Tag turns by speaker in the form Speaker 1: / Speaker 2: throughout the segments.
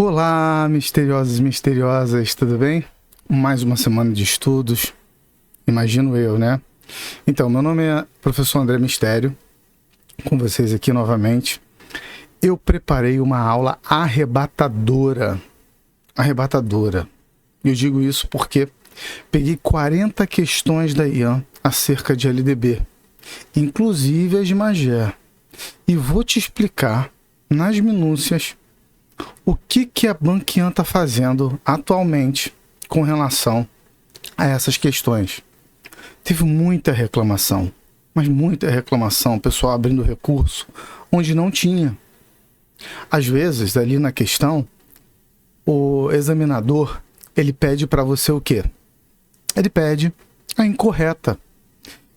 Speaker 1: Olá, misteriosos e misteriosas, tudo bem? Mais uma semana de estudos, imagino eu, né? Então, meu nome é Professor André Mistério, com vocês aqui novamente. Eu preparei uma aula arrebatadora. Eu digo isso porque peguei 40 questões da IAN acerca de LDB, inclusive as de Magé, e vou te explicar nas minúcias o que a Bankian está fazendo atualmente com relação a essas questões. Teve muita reclamação, mas muita reclamação, pessoal abrindo recurso onde não tinha. Às vezes, ali na questão, o examinador, ele pede para você o quê? Ele pede a incorreta.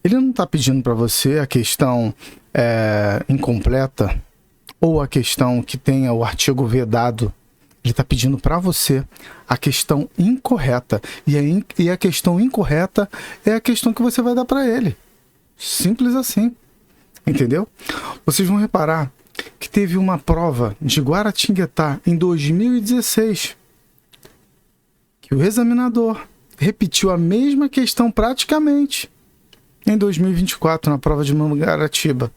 Speaker 1: Ele não está pedindo para você a questão incompleta ou a questão que tenha o artigo vedado. Ele está pedindo para você a questão incorreta. E a questão incorreta é a questão que você vai dar para ele. Simples assim. Entendeu? Vocês vão reparar que teve uma prova de Guaratinguetá em 2016 que o examinador repetiu a mesma questão praticamente em 2024 na prova de Mangaratiba.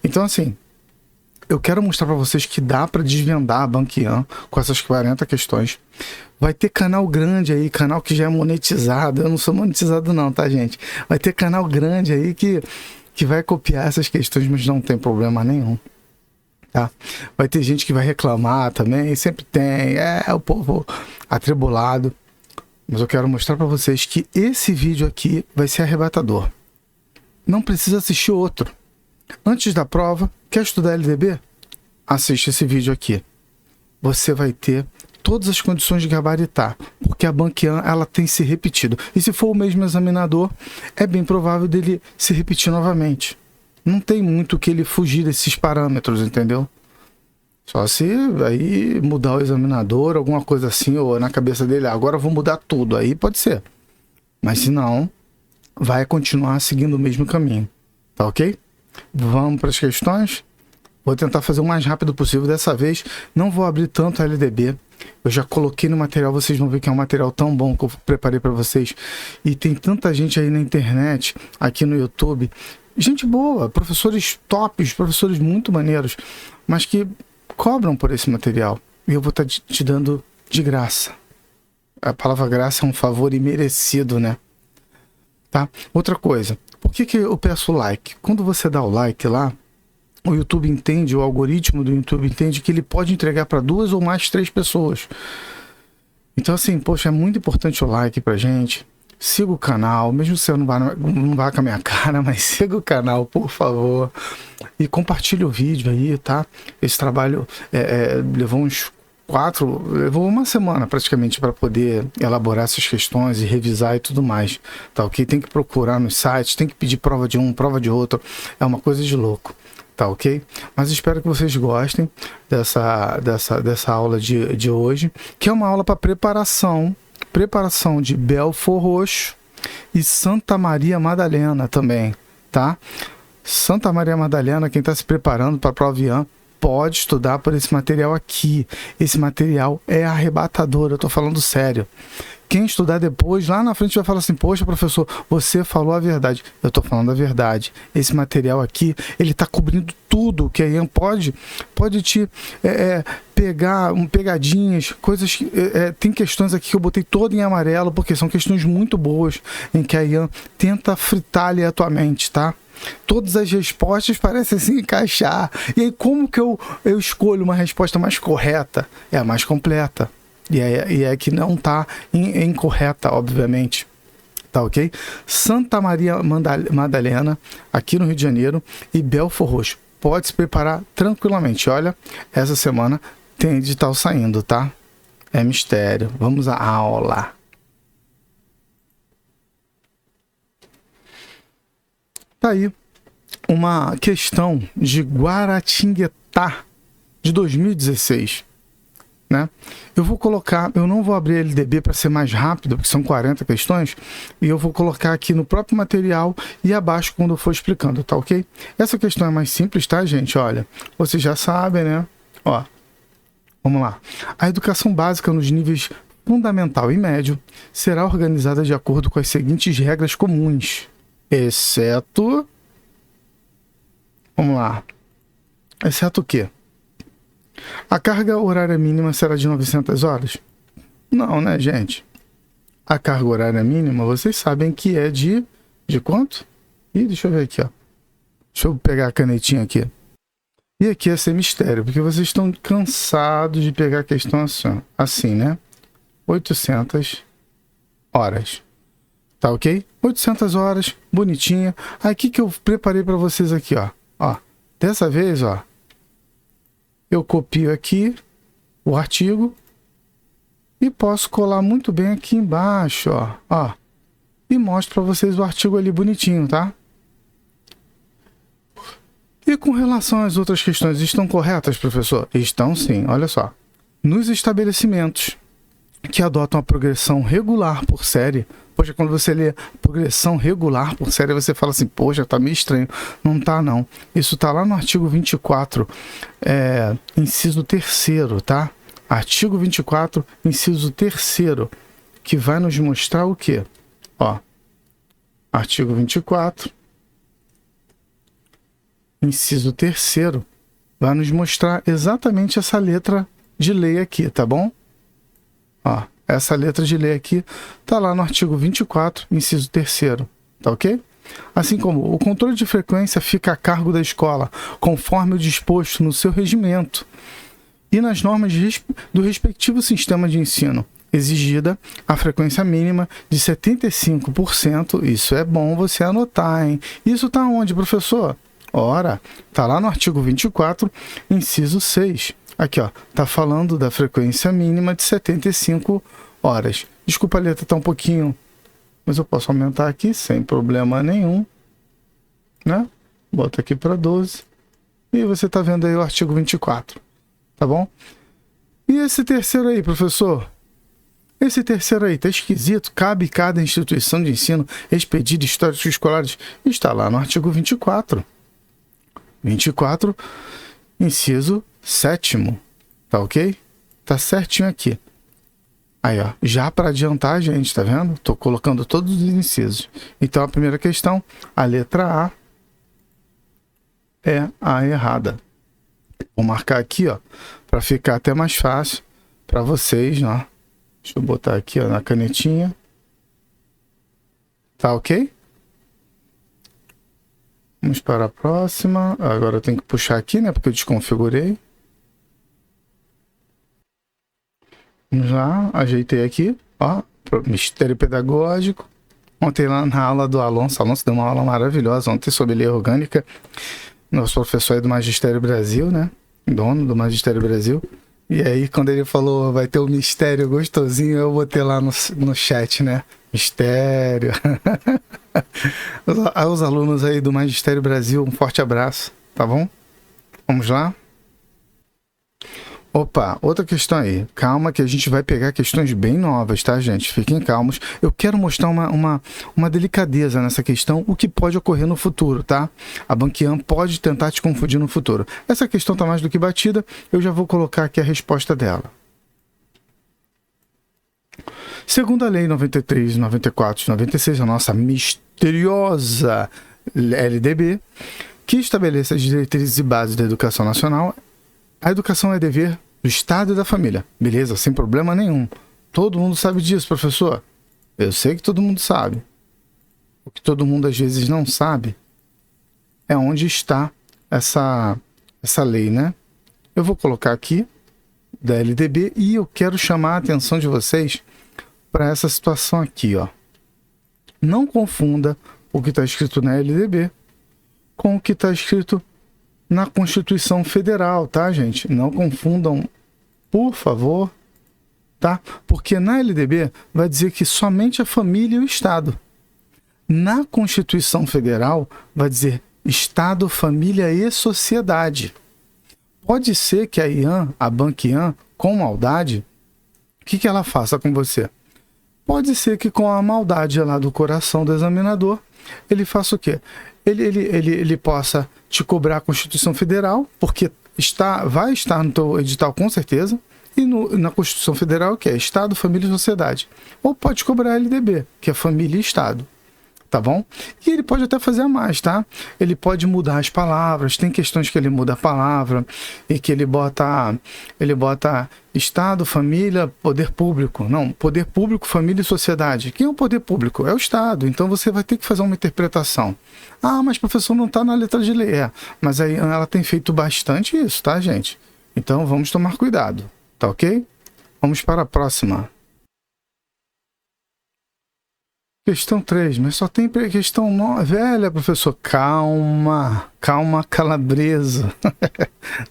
Speaker 1: Então, assim, eu quero mostrar para vocês que dá para desvendar a Bankian com essas 40 questões. Vai ter canal grande aí, canal que já é monetizado. Eu não sou monetizado não, tá, gente? Vai ter canal grande aí que vai copiar essas questões, mas não tem problema nenhum. Tá? Vai ter gente que vai reclamar também, sempre tem. O povo atribulado. Mas eu quero mostrar para vocês que esse vídeo aqui vai ser arrebatador. Não precisa assistir outro. Antes da prova, quer estudar LDB? Assiste esse vídeo aqui. Você vai ter todas as condições de gabaritar, porque a Bankian ela tem se repetido. E se for o mesmo examinador, é bem provável dele se repetir novamente. Não tem muito que ele fugir desses parâmetros, entendeu? Só se aí mudar o examinador, alguma coisa assim, ou na cabeça dele, agora eu vou mudar tudo, aí pode ser. Mas se não, vai continuar seguindo o mesmo caminho. Tá ok? Vamos para as questões? Vou tentar fazer o mais rápido possível. Dessa vez não vou abrir tanto a LDB. Eu já coloquei no material, vocês vão ver que é um material tão bom que eu preparei para vocês. E tem tanta gente aí na internet, aqui no YouTube. Gente boa, professores tops, professores muito maneiros, mas que cobram por esse material. E eu vou estar te dando de graça. A palavra graça é um favor imerecido, né? Tá? Outra coisa. Por que eu peço like? Quando você dá o like lá, o YouTube entende, o algoritmo do YouTube entende que ele pode entregar para 2 ou mais 3 pessoas. Então assim, poxa, é muito importante o like pra gente. Siga o canal, mesmo se você não vai com a minha cara, mas siga o canal, por favor. E compartilhe o vídeo aí, tá? Esse trabalho levou uma semana praticamente para poder elaborar essas questões e revisar e tudo mais, tá ok? Tem que procurar nos sites, tem que pedir prova de um, prova de outro, é uma coisa de louco, tá ok? Mas espero que vocês gostem dessa aula de hoje, que é uma aula para preparação de Belfor Roxo e Santa Maria Madalena também, tá? Santa Maria Madalena, quem está se preparando para a prova IAN, pode estudar por esse material aqui. Esse material é arrebatador, eu tô falando sério. Quem estudar depois, lá na frente vai falar assim, poxa, professor, você falou a verdade. Eu tô falando a verdade. Esse material aqui, ele tá cobrindo tudo que a IAN pode te pegar, pegadinhas, coisas... tem questões aqui que eu botei todo em amarelo, porque são questões muito boas, em que a IAN tenta fritar ali a tua mente, tá? Todas as respostas parecem se encaixar. E aí como que eu escolho uma resposta mais correta? É a mais completa. E é que não está incorreta, obviamente. Tá ok? Santa Maria Madalena, aqui no Rio de Janeiro, e Belfor Roxo. Pode se preparar tranquilamente. Olha, essa semana tem edital saindo, tá? É mistério. Vamos à aula. Tá aí uma questão de Guaratinguetá de 2016, né? Eu vou colocar, eu não vou abrir LDB para ser mais rápido, porque são 40 questões, e eu vou colocar aqui no próprio material e abaixo quando eu for explicando, tá ok? Essa questão é mais simples, tá, gente? Olha, vocês já sabem, né? Ó, Vamos lá. A educação básica nos níveis fundamental e médio será organizada de acordo com as seguintes regras comuns, exceto... Vamos lá. Exceto o quê? A carga horária mínima será de 900 horas? Não, né, gente? A carga horária mínima, vocês sabem que é de quanto? Ih, deixa eu ver aqui, ó. Deixa eu pegar a canetinha aqui. E aqui é ser mistério, porque vocês estão cansados de pegar a questão assim, né? 800 horas. Tá ok? 800 horas, bonitinha. Aí, o que eu preparei para vocês aqui, ó? Ó, dessa vez, ó, eu copio aqui o artigo e posso colar muito bem aqui embaixo, ó, e mostro para vocês o artigo ali bonitinho, tá? E com relação às outras questões, estão corretas, professor? Estão sim, olha só. Nos estabelecimentos que adotam a progressão regular por série, poxa, quando você lê progressão regular por série, você fala assim, poxa, tá meio estranho. Não tá, não. Isso tá lá no artigo 24, inciso 3º, tá? Artigo 24, inciso 3º, que vai nos mostrar o quê? Ó, artigo 24, inciso 3º, vai nos mostrar exatamente essa letra de lei aqui, tá bom? Ó, essa letra de lei aqui tá lá no artigo 24, inciso 3º, tá ok? Assim como o controle de frequência fica a cargo da escola, conforme o disposto no seu regimento e nas normas do respectivo sistema de ensino, exigida a frequência mínima de 75%. Isso é bom você anotar, hein? Isso tá onde, professor? Ora, tá lá no artigo 24, inciso 6. Aqui, ó, tá falando da frequência mínima de 75 horas. Desculpa, a letra tá um pouquinho, mas eu posso aumentar aqui sem problema nenhum, né? Bota aqui para 12. E você tá vendo aí o artigo 24, tá bom? E esse terceiro aí, professor? Esse terceiro aí tá esquisito. Cabe cada instituição de ensino expedir históricos escolares. Está lá no artigo 24. 24, inciso 7º, tá ok? Tá certinho aqui. Aí, ó, já para adiantar, gente, tá vendo? Tô colocando todos os incisos. Então, a primeira questão, a letra A é a errada. Vou marcar aqui, ó, para ficar até mais fácil para vocês, ó. Deixa eu botar aqui, ó, na canetinha. Tá ok? Vamos para a próxima. Agora eu tenho que puxar aqui, né? Porque eu desconfigurei. Vamos lá, ajeitei aqui, ó, mistério pedagógico. Ontem lá na aula do Alonso deu uma aula maravilhosa ontem sobre lei orgânica. Nosso professor aí do Magistério Brasil, né? Dono do Magistério Brasil. E aí, quando ele falou, vai ter um mistério gostosinho, eu botei lá no chat, né? Mistério. Aos alunos aí do Magistério Brasil, um forte abraço, tá bom? Vamos lá? Opa, outra questão aí. Calma que a gente vai pegar questões bem novas, tá, gente? Fiquem calmos. Eu quero mostrar uma delicadeza nessa questão, o que pode ocorrer no futuro, tá? A Banquian pode tentar te confundir no futuro. Essa questão tá mais do que batida, eu já vou colocar aqui a resposta dela. Segundo a Lei 93, 94 e 96, a nossa misteriosa LDB, que estabelece as diretrizes e bases da educação nacional, a educação é dever do Estado e da família. Beleza, sem problema nenhum. Todo mundo sabe disso, professor. Eu sei que todo mundo sabe. O que todo mundo às vezes não sabe é onde está essa lei, né? Eu vou colocar aqui da LDB e eu quero chamar a atenção de vocês para essa situação aqui, ó. Não confunda o que está escrito na LDB com o que está escrito na Constituição Federal, tá, gente? Não confundam, por favor, tá? Porque na LDB vai dizer que somente a família e o Estado. Na Constituição Federal vai dizer Estado, família e sociedade. Pode ser que a IAN, a Banquian, com maldade, o que ela faça com você? Pode ser que com a maldade lá do coração do examinador, ele faça o quê? Ele possa te cobrar a Constituição Federal, porque vai estar no teu edital com certeza, E na Constituição Federal, que é Estado, Família e Sociedade. Ou pode cobrar LDB, que é Família e Estado. Tá bom? E ele pode até fazer a mais, tá? Ele pode mudar as palavras, tem questões que ele muda a palavra e que ele bota Estado, família, poder público. Não, poder público, família e sociedade. Quem é o poder público? É o Estado, então você vai ter que fazer uma interpretação. Ah, mas professor, não está na letra de lei. Mas aí ela tem feito bastante isso, tá, gente? Então vamos tomar cuidado, tá ok? Vamos para a próxima. Questão 3, mas só tem questão velha, professor. Calma, calabresa.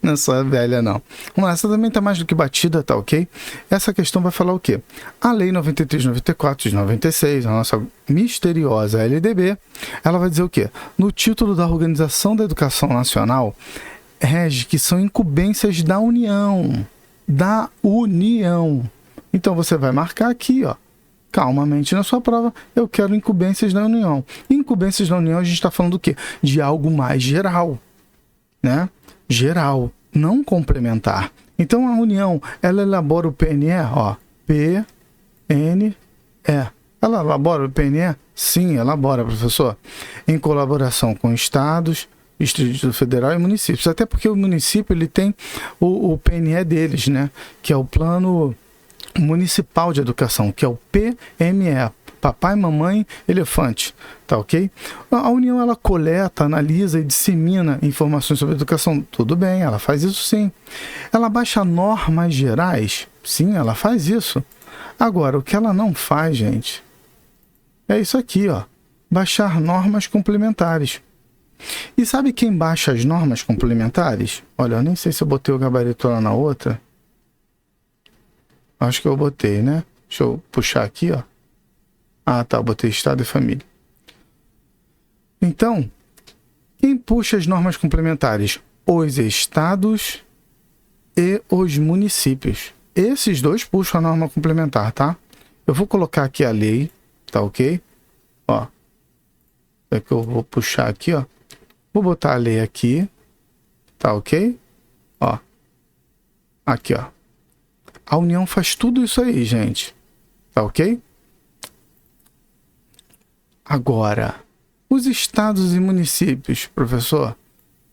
Speaker 1: Não é só velha, não. Vamos lá, essa também tá mais do que batida, tá ok? Essa questão vai falar o quê? A Lei 93/94 de 96, a nossa misteriosa LDB, ela vai dizer o quê? No título da Organização da Educação Nacional, rege que são incumbências da União. Da União. Então você vai marcar aqui, ó. Calmamente na sua prova, eu quero incumbências da União. Incumbências da União, a gente está falando do quê? De algo mais geral, né? Geral, não complementar. Então a União, ela elabora o PNE, ó, PNE. Ela elabora o PNE? Sim, elabora, professor. Em colaboração com estados, Distrito Federal e municípios. Até porque o município, ele tem o PNE deles, né? Que é o Plano Municipal de Educação, que é o PME, Papai, Mamãe, Elefante, tá ok? A União, ela coleta, analisa e dissemina informações sobre educação, tudo bem, ela faz isso sim. Ela baixa normas gerais, sim, ela faz isso. Agora, o que ela não faz, gente, é isso aqui, ó, baixar normas complementares. E sabe quem baixa as normas complementares? Olha, eu nem sei se eu botei o gabarito lá na outra. Acho que eu botei, né? Deixa eu puxar aqui, ó. Ah, tá, eu botei Estado e Família. Então, quem puxa as normas complementares? Os estados e os municípios. Esses dois puxam a norma complementar, tá? Eu vou colocar aqui a lei, tá ok? Ó. É que eu vou puxar aqui, ó. Vou botar a lei aqui, tá ok? Ó. Aqui, ó. A União faz tudo isso aí, gente. Tá ok? Agora, os estados e municípios, professor,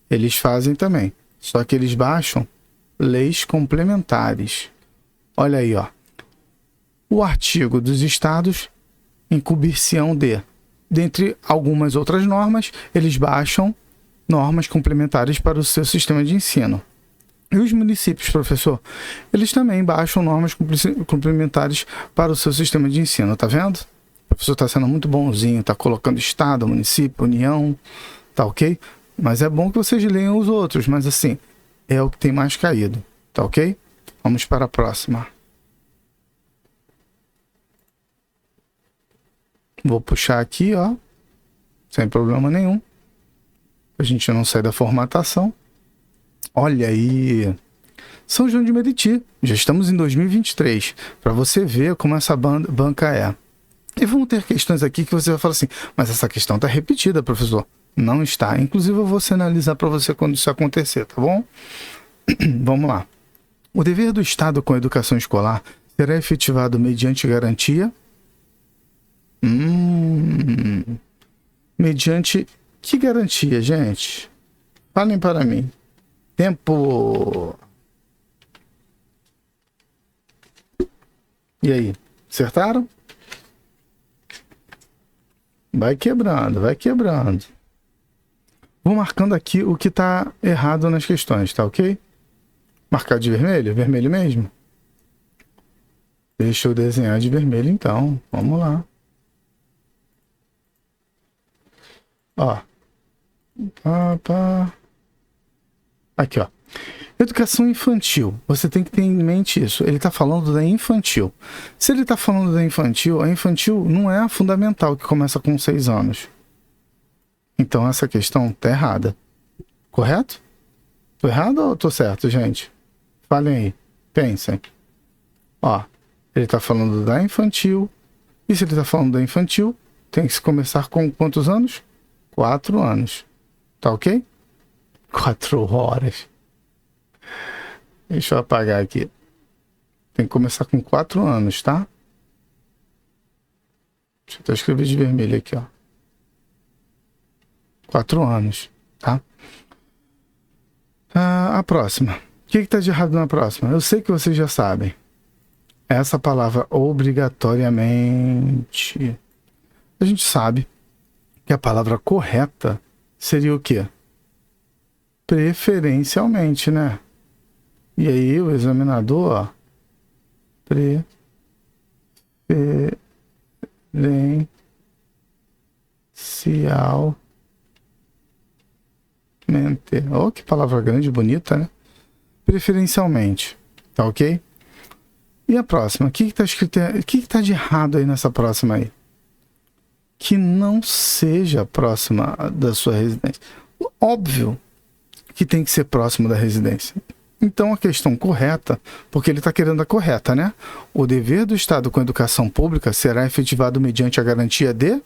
Speaker 1: eles fazem também. Só que eles baixam leis complementares. Olha aí, ó. O artigo dos estados, incumbir-se-ão de. Dentre algumas outras normas, eles baixam normas complementares para o seu sistema de ensino. E os municípios, professor, eles também baixam normas complementares para o seu sistema de ensino, tá vendo? O professor está sendo muito bonzinho, está colocando estado, município, união, tá ok? Mas é bom que vocês leiam os outros, mas assim, é o que tem mais caído, tá ok? Vamos para a próxima. Vou puxar aqui, ó, sem problema nenhum. A gente não sai da formatação. Olha aí, São João de Meriti, já estamos em 2023, para você ver como essa banca é. E vão ter questões aqui que você vai falar assim, mas essa questão está repetida, professor. Não está, inclusive eu vou sinalizar para você quando isso acontecer, tá bom? Vamos lá. O dever do Estado com a educação escolar será efetivado mediante garantia? Mediante que garantia, gente? Falem para mim. Tempo. E aí, acertaram? Vai quebrando, vai quebrando. Vou marcando aqui o que está errado nas questões, tá ok? Marcar de vermelho? Vermelho mesmo? Deixa eu desenhar de vermelho então. Vamos lá. Ó. Aqui, ó. Educação infantil. Você tem que ter em mente isso. Ele está falando da infantil. Se ele está falando da infantil, a infantil não é a fundamental, que começa com 6 anos. Então essa questão tá errada. Correto? Tô errado ou tô certo, gente? Falem aí. Pensem. Ó. Ele está falando da infantil. E se ele está falando da infantil, tem que se começar com quantos anos? 4 anos. Tá ok? 4 horas. Deixa eu apagar aqui. Tem que começar com 4 anos, tá? Deixa eu até escrever de vermelho aqui, ó. 4 anos, tá? A próxima. O que está de errado na próxima? Eu sei que vocês já sabem. Essa palavra obrigatoriamente. A gente sabe que a palavra correta seria o quê? Preferencialmente, né? E aí o examinador, ó, preferencialmente. Oh, que palavra grande e bonita, né? Preferencialmente, tá ok? E a próxima? O que está escrito? O que está de errado aí nessa próxima aí? Que não seja próxima da sua residência. Óbvio que tem que ser próximo da residência. Então a questão correta, porque ele está querendo a correta, né? O dever do Estado com a educação pública será efetivado mediante a garantia de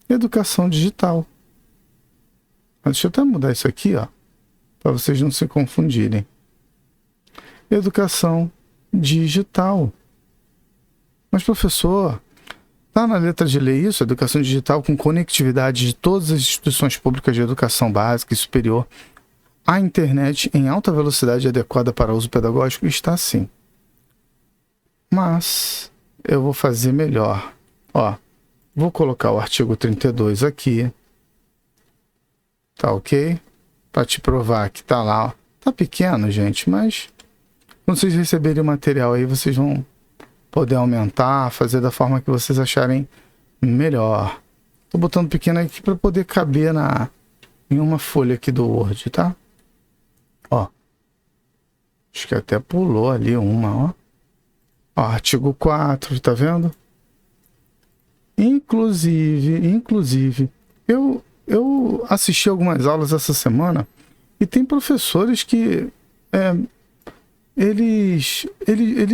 Speaker 1: educação digital. Mas deixa eu até mudar isso aqui, ó, para vocês não se confundirem. Educação digital. Mas, professor, tá na letra de lei isso? Educação digital com conectividade de todas as instituições públicas de educação básica e superior à internet em alta velocidade adequada para uso pedagógico? Está sim. Mas eu vou fazer melhor. Ó, vou colocar o artigo 32 aqui. Tá ok? Para te provar que tá lá. Ó. Tá pequeno, gente, mas quando vocês receberem o material aí, vocês vão poder aumentar, fazer da forma que vocês acharem melhor. Tô botando pequeno aqui para poder caber em uma folha aqui do Word, tá? Ó. Acho que até pulou ali uma, ó. Ó, artigo 4, tá vendo? Inclusive, eu assisti algumas aulas essa semana e tem professores que eles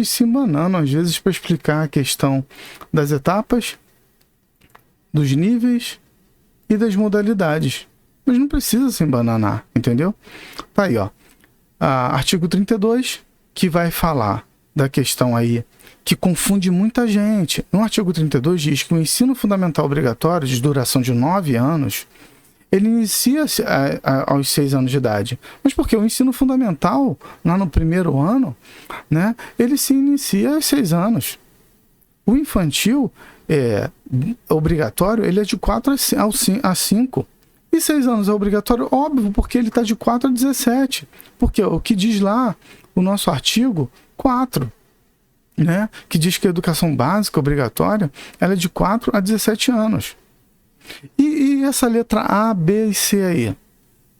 Speaker 1: se embananam às vezes para explicar a questão das etapas, dos níveis e das modalidades. Mas não precisa se embananar, entendeu? Tá aí, ó. Artigo 32, que vai falar da questão aí que confunde muita gente. No artigo 32 diz que o ensino fundamental obrigatório, de duração de 9 anos, ele inicia-se aos 6 anos de idade. Mas porque o ensino fundamental, lá no primeiro ano, né, ele se inicia aos 6 anos. O infantil, obrigatório, ele é de 4 a 5. E 6 anos é obrigatório? Óbvio, porque ele está de 4 a 17. Porque o que diz lá, o nosso artigo 4, né, que diz que a educação básica obrigatória, ela é de 4 a 17 anos. E essa letra A, B e C aí?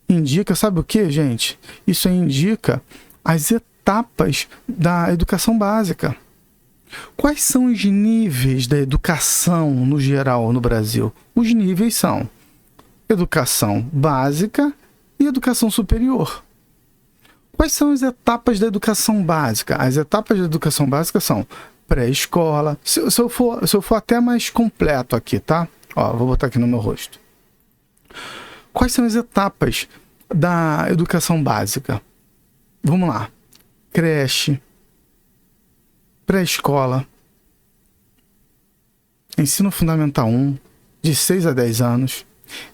Speaker 1: Indica, sabe o que, gente? Isso aí indica as etapas da educação básica. Quais são os níveis da educação no geral no Brasil? Os níveis são educação básica e educação superior. Quais são as etapas da educação básica? As etapas da educação básica são pré-escola. Se eu for até mais completo aqui, tá? Ó, vou botar aqui no meu rosto. Quais são as etapas da educação básica? Vamos lá. Creche, pré-escola, ensino fundamental 1, de 6 a 10 anos,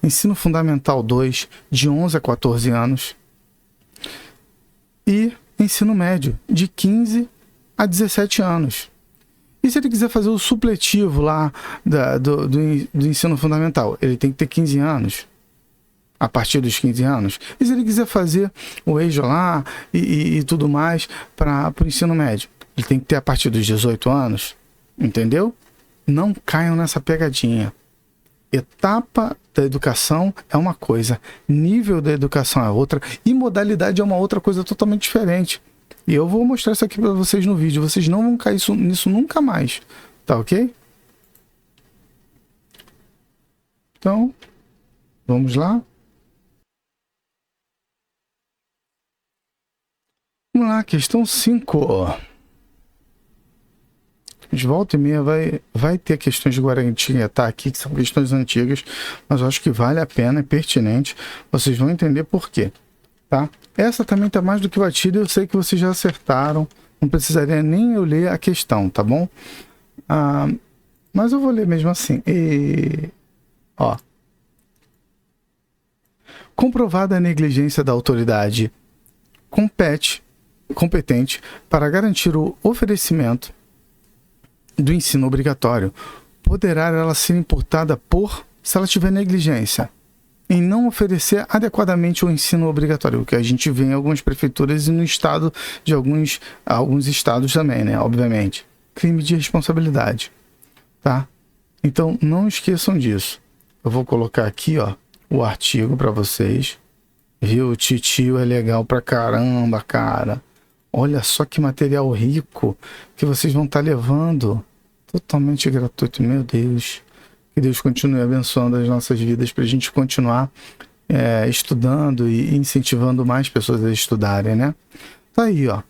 Speaker 1: ensino fundamental 2, de 11 a 14 anos, e ensino médio, de 15 a 17 anos. E se ele quiser fazer o supletivo lá do ensino fundamental, ele tem que ter 15 anos, a partir dos 15 anos. E se ele quiser fazer o EJA lá e tudo mais para o ensino médio, ele tem que ter a partir dos 18 anos, entendeu? Não caiam nessa pegadinha. Etapa da educação é uma coisa, nível da educação é outra, e modalidade é uma outra coisa totalmente diferente. E eu vou mostrar isso aqui para vocês no vídeo. Vocês não vão cair nisso nunca mais. Tá ok? Então, vamos lá. Vamos lá, questão 5. De volta e meia vai ter questões de Guaratinguetá aqui, que são questões antigas, mas eu acho que vale a pena, é pertinente. Vocês vão entender por quê, tá? Essa também tá mais do que batida, eu sei que vocês já acertaram, Não precisaria nem eu ler a questão, tá bom? Mas eu vou ler mesmo assim. Ó. Comprovada a negligência da autoridade competente para garantir o oferecimento do ensino obrigatório, poderá ela ser imputada se ela tiver negligência em não oferecer adequadamente o ensino obrigatório, o que a gente vê em algumas prefeituras e no estado de alguns estados também, né? Obviamente. Crime de responsabilidade, tá? Então, não esqueçam disso. Eu vou colocar aqui, ó, o artigo para vocês. Viu? O titio é legal pra caramba, cara. Olha só que material rico que vocês vão estar levando. Totalmente gratuito, meu Deus. Que Deus continue abençoando as nossas vidas para a gente continuar estudando e incentivando mais pessoas a estudarem, né? Tá aí, ó.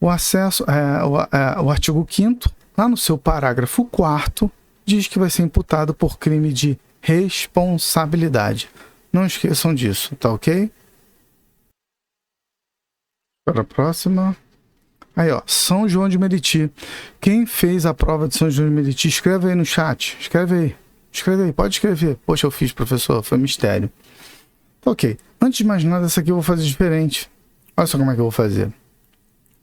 Speaker 1: O acesso, o artigo 5º, lá no seu parágrafo 4º, diz que vai ser imputado por crime de responsabilidade. Não esqueçam disso, tá ok? Para a próxima. Aí, ó, São João de Meriti. Quem fez a prova de São João de Meriti, escreve aí no chat. Escreve aí, pode escrever. Poxa, eu fiz, professor, foi mistério. Ok, antes de mais nada, essa aqui eu vou fazer diferente. Olha só como é que eu vou fazer.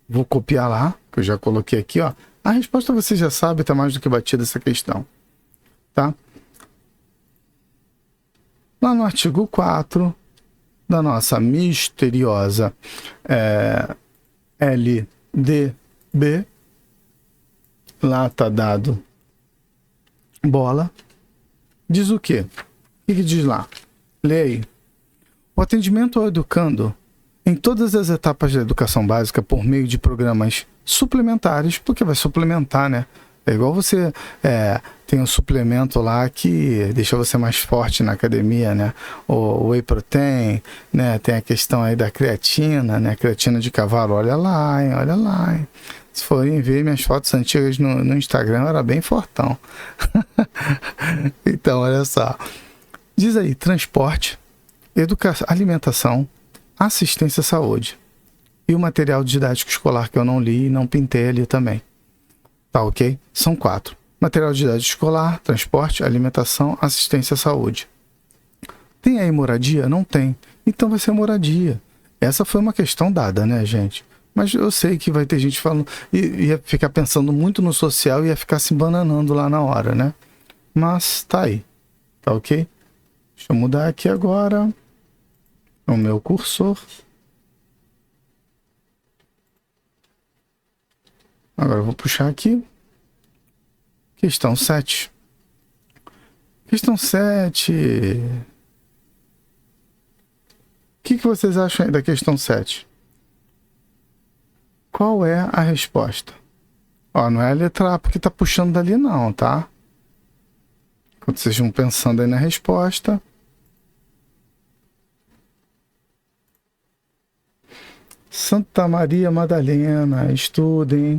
Speaker 1: Vou copiar lá, que eu já coloquei aqui, ó. A resposta você já sabe, tá mais do que batida essa questão. Tá? Lá no artigo 4 da nossa misteriosa LDB, lá tá dado bola, diz o quê? O que diz lá? Leia aí. O atendimento ao educando em todas as etapas da educação básica por meio de programas suplementares, porque vai suplementar, né? É igual você tem um suplemento lá que deixa você mais forte na academia, né? O Whey Protein, né? Tem a questão aí da creatina, né? Creatina de cavalo, olha lá, hein? Se forem ver minhas fotos antigas no Instagram, eu era bem fortão. Então, olha só. Diz aí, transporte, educação, alimentação, assistência à saúde. E o material didático escolar que eu não li e não pintei ali também. Tá ok? São 4. Material didático escolar, transporte, alimentação, assistência à saúde. Tem aí moradia? Não tem. Então vai ser moradia. Essa foi uma questão dada, né, gente? Mas eu sei que vai ter gente falando, ia ficar pensando muito no social e ia ficar se bananando lá na hora, né? Mas tá aí. Tá ok? Deixa eu mudar aqui agora o meu cursor. Agora eu vou puxar aqui. Questão 7. Questão 7. O que vocês acham aí da questão 7? Qual é a resposta? Ó, não é a letra A porque tá puxando dali não, tá? Quando vocês vão pensando aí na resposta. Santa Maria Madalena, estudem.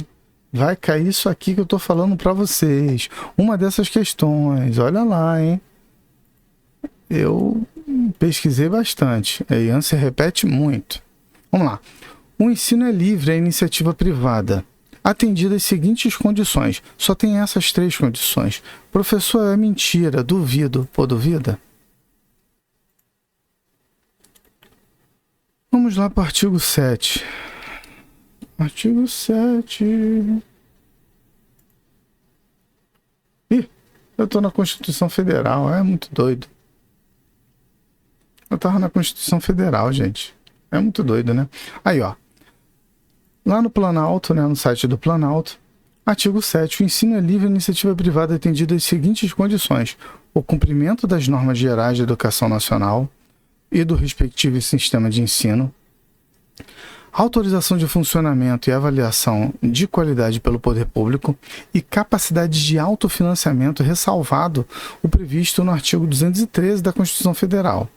Speaker 1: Vai cair isso aqui que eu tô falando para vocês. Uma dessas questões. Olha lá, hein? Eu pesquisei bastante. A Ian se repete muito. Vamos lá. O ensino é livre, é iniciativa privada. Atendidas as seguintes condições. Só tem essas 3 condições. Professor, é mentira. Duvido. Pô, duvida? Vamos lá para o artigo 7. Artigo 7. Ih, eu tô na Constituição Federal. É muito doido. Eu tava na Constituição Federal, gente. É muito doido, né? Aí, ó. Lá no Planalto, né, no site do Planalto, artigo 7. O ensino é livre, iniciativa privada atendida às seguintes condições. O cumprimento das normas gerais de educação nacional e do respectivo sistema de ensino, autorização de funcionamento e avaliação de qualidade pelo poder público e capacidade de autofinanciamento, ressalvado o previsto no artigo 213 da Constituição Federal.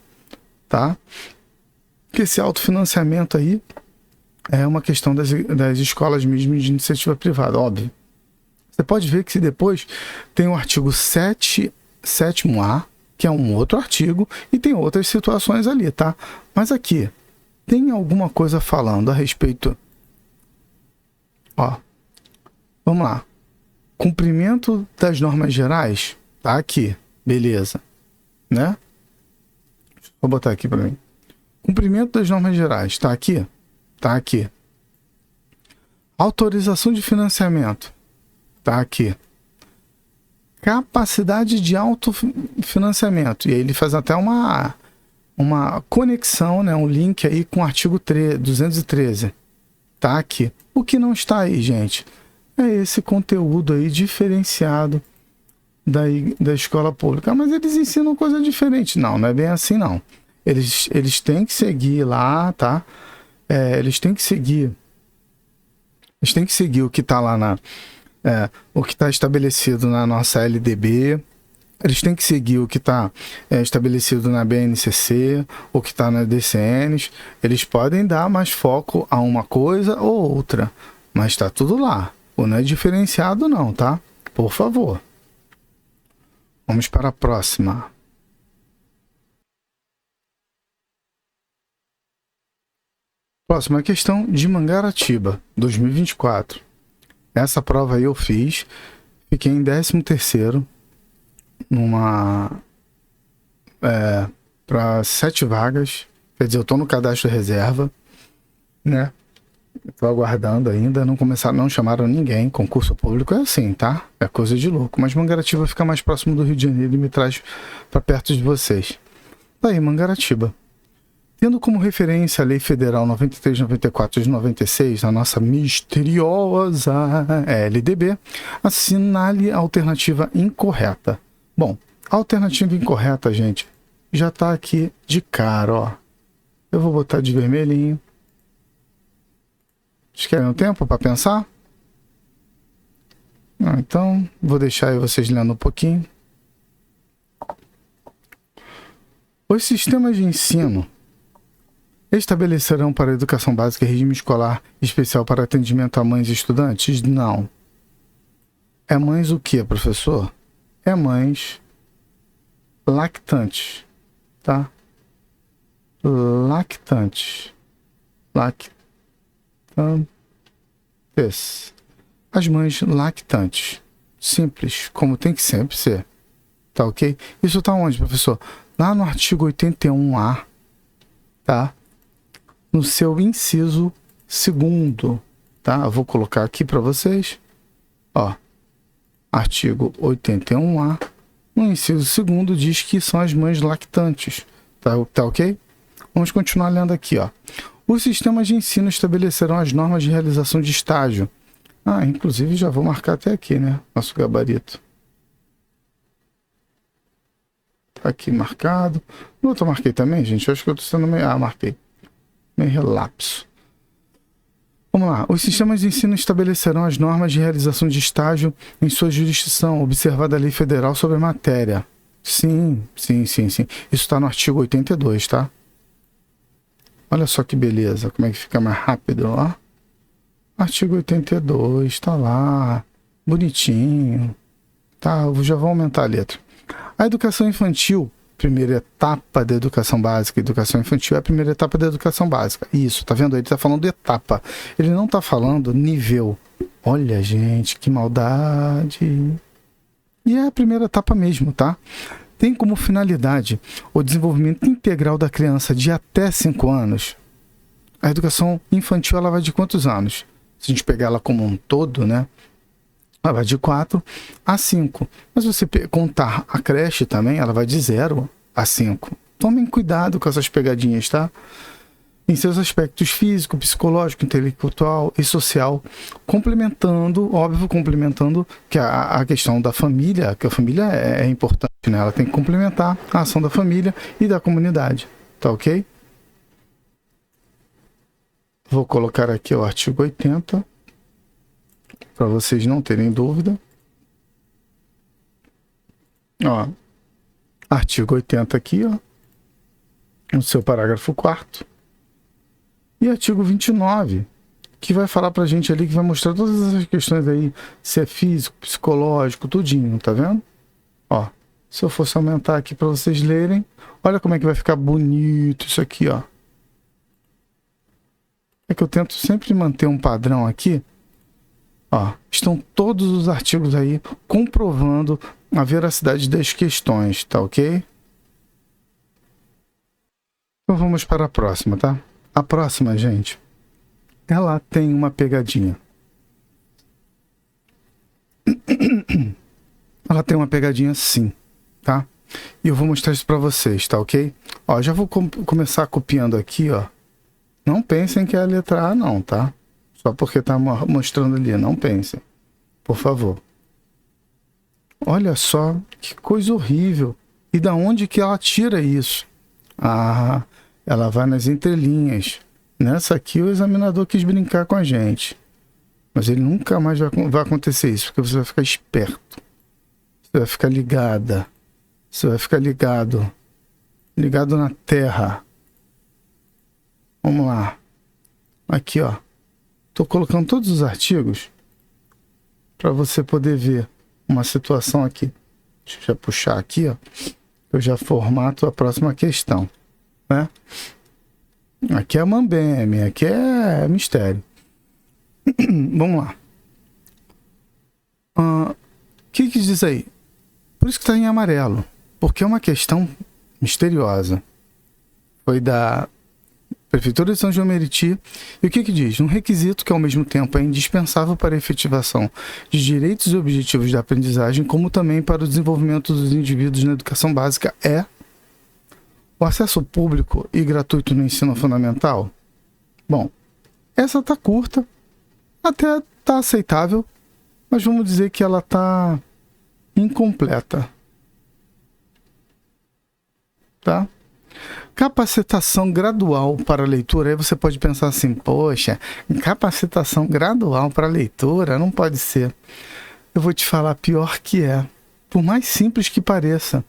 Speaker 1: Tá? Que esse autofinanciamento aí é uma questão das escolas mesmo de iniciativa privada, óbvio. Você pode ver que depois tem o artigo 7º-A, que é um outro artigo, e tem outras situações ali, tá? Mas aqui, tem alguma coisa falando a respeito Ó, vamos lá. Cumprimento das normas gerais, tá aqui, beleza, né? Vou botar aqui para mim. Cumprimento das normas gerais, tá aqui? Tá aqui. Autorização de financiamento, tá aqui. Capacidade de autofinanciamento, e aí ele faz até uma conexão, né, um link aí com o artigo 213, tá aqui. O que não está aí, gente, é esse conteúdo aí diferenciado da escola pública. Mas eles ensinam coisa diferente. Não é bem assim, não. Eles têm que seguir lá, tá? Eles têm que seguir o que está lá o que está estabelecido na nossa LDB. Eles têm que seguir o que está estabelecido na BNCC, o que está na DCNs. Eles podem dar mais foco a uma coisa ou outra, mas está tudo lá. Não é diferenciado não, tá? Por favor. Vamos para a próxima. Próxima questão de Mangaratiba, 2024. Essa prova aí eu fiz, fiquei em 13º, para 7 vagas, quer dizer, eu tô no cadastro reserva, né? Tô aguardando ainda, não chamaram ninguém, concurso público é assim, tá? É coisa de louco, mas Mangaratiba fica mais próximo do Rio de Janeiro e me traz para perto de vocês. Tá aí, Mangaratiba. Tendo como referência a Lei Federal 93/94 de 96, a nossa misteriosa LDB, assinale a alternativa incorreta. Bom, a alternativa incorreta, gente, já está aqui de cara, ó. Eu vou botar de vermelhinho. Vocês querem um tempo para pensar? Não, então, vou deixar aí vocês lendo um pouquinho. Os sistemas de ensino estabelecerão para a educação básica regime escolar especial para atendimento a mães e estudantes? Não. É mães o quê, professor? É mães lactantes, tá? Lactantes. As mães lactantes. Simples, como tem que sempre ser. Tá ok? Isso tá onde, professor? Lá no artigo 81A, tá? No seu inciso 2º, tá? Eu vou colocar aqui para vocês, ó, artigo 81A, no inciso 2º diz que são as mães lactantes, tá ok? Vamos continuar lendo aqui, ó. Os sistemas de ensino estabelecerão as normas de realização de estágio. Inclusive já vou marcar até aqui, né? Nosso gabarito. Aqui marcado. No outro eu marquei também, gente. Eu acho que eu tô sendo meio... marquei. Meio relapso. Vamos lá. Os sistemas de ensino estabelecerão as normas de realização de estágio em sua jurisdição, observada a lei federal sobre a matéria. Sim. Isso está no artigo 82, tá? Olha só que beleza. Como é que fica mais rápido, ó. Artigo 82, tá lá. Bonitinho. Tá, eu já vou aumentar a letra. A educação infantil, primeira etapa da educação básica. Educação infantil é a primeira etapa da educação básica. Isso, tá vendo? Ele tá falando etapa. Ele não tá falando nível. Olha, gente, que maldade. E é a primeira etapa mesmo, tá? Tem como finalidade o desenvolvimento integral da criança de até 5 anos. A educação infantil, ela vai de quantos anos? Se a gente pegar ela como um todo, né? Ela vai de 4 a 5. Mas se você contar a creche também, ela vai de 0 a 5. Tomem cuidado com essas pegadinhas, tá? Em seus aspectos físico, psicológico, intelectual e social, complementando que a questão da família, que a família é importante, né? Ela tem que complementar a ação da família e da comunidade, tá ok? Vou colocar aqui o artigo 80, para vocês não terem dúvida. Ó, artigo 80 aqui, ó, no seu parágrafo 4º. E artigo 29, que vai falar pra gente ali, que vai mostrar todas essas questões aí, se é físico, psicológico, tudinho, tá vendo? Ó, se eu fosse aumentar aqui para vocês lerem, olha como é que vai ficar bonito isso aqui, ó. É que eu tento sempre manter um padrão aqui, Ó, estão todos os artigos aí comprovando a veracidade das questões, tá ok? Então vamos para a próxima, tá? A próxima, gente, ela tem uma pegadinha. Ela tem uma pegadinha sim, tá? E eu vou mostrar isso para vocês, tá ok? Ó, já vou começar copiando aqui, ó. Não pensem que é a letra A não, tá? Só porque tá mostrando ali, não pensem. Por favor. Olha só, que coisa horrível. E da onde que ela tira isso? Ah, ela vai nas entrelinhas. Nessa aqui o examinador quis brincar com a gente. Mas ele nunca mais vai acontecer isso, porque você vai ficar esperto. Você vai ficar ligada. Você vai ficar ligado. Ligado na terra. Vamos lá. Aqui, ó. Tô colocando todos os artigos para você poder ver uma situação aqui. Deixa eu já puxar aqui, ó. Eu já formato a próxima questão, né? Aqui é mambeme, aqui é mistério. Vamos lá. O que diz aí? Por isso que está em amarelo. Porque é uma questão misteriosa. Foi da Prefeitura de São João Meriti. E o que diz? Um requisito que ao mesmo tempo é indispensável para a efetivação de direitos e objetivos da aprendizagem, como também para o desenvolvimento dos indivíduos na educação básica é o acesso público e gratuito no ensino fundamental. Bom, essa tá curta, até tá aceitável, mas vamos dizer que ela tá incompleta. Tá? Capacitação gradual para a leitura. Aí você pode pensar assim, poxa, capacitação gradual para a leitura não pode ser. Eu vou te falar pior que é. Por mais simples que pareça,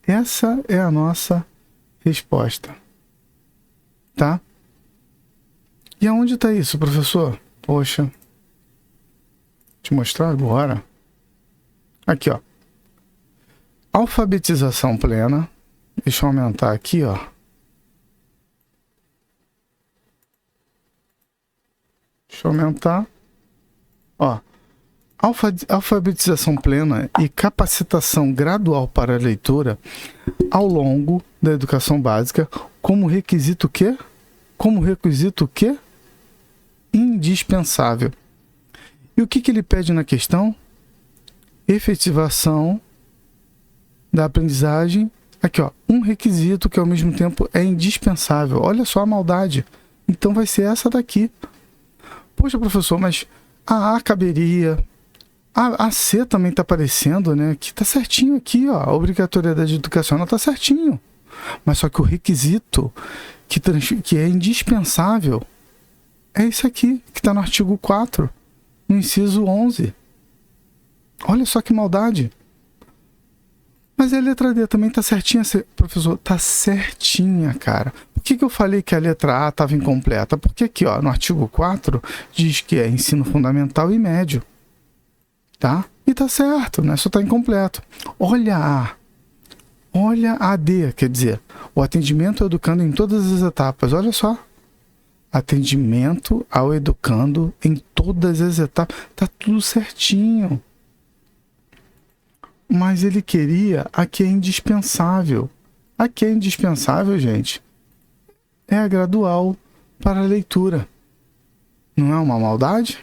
Speaker 1: essa é a nossa resposta. Tá? E aonde está isso, professor? Poxa, vou te mostrar agora. Aqui, ó. Alfabetização plena. Deixa eu aumentar aqui, ó. Deixa eu aumentar. Ó. Alfabetização plena e capacitação gradual para a leitura ao longo da educação básica como requisito quê? Como requisito quê? Indispensável. E o que ele pede na questão? Efetivação da aprendizagem. Aqui, ó, um requisito que ao mesmo tempo é indispensável. Olha só a maldade. Então vai ser essa daqui. Poxa, professor, mas a A caberia. A C também está aparecendo, né? Que tá certinho aqui, ó. A obrigatoriedade educacional tá certinho. Mas só que o requisito que é indispensável é esse aqui, que está no artigo 4, no inciso 11. Olha só que maldade. Mas a letra D também tá certinha, professor? Tá certinha, cara. Por que eu falei que a letra A estava incompleta? Porque aqui, ó, no artigo 4, diz que é ensino fundamental e médio. Tá? E tá certo, né? Só tá incompleto. Olha A. Olha a D, quer dizer, o atendimento ao educando em todas as etapas. Olha só. Atendimento ao educando em todas as etapas. Tá tudo certinho. Mas ele queria a que é indispensável. A que é indispensável, gente, é a gradual para a leitura. Não é uma maldade?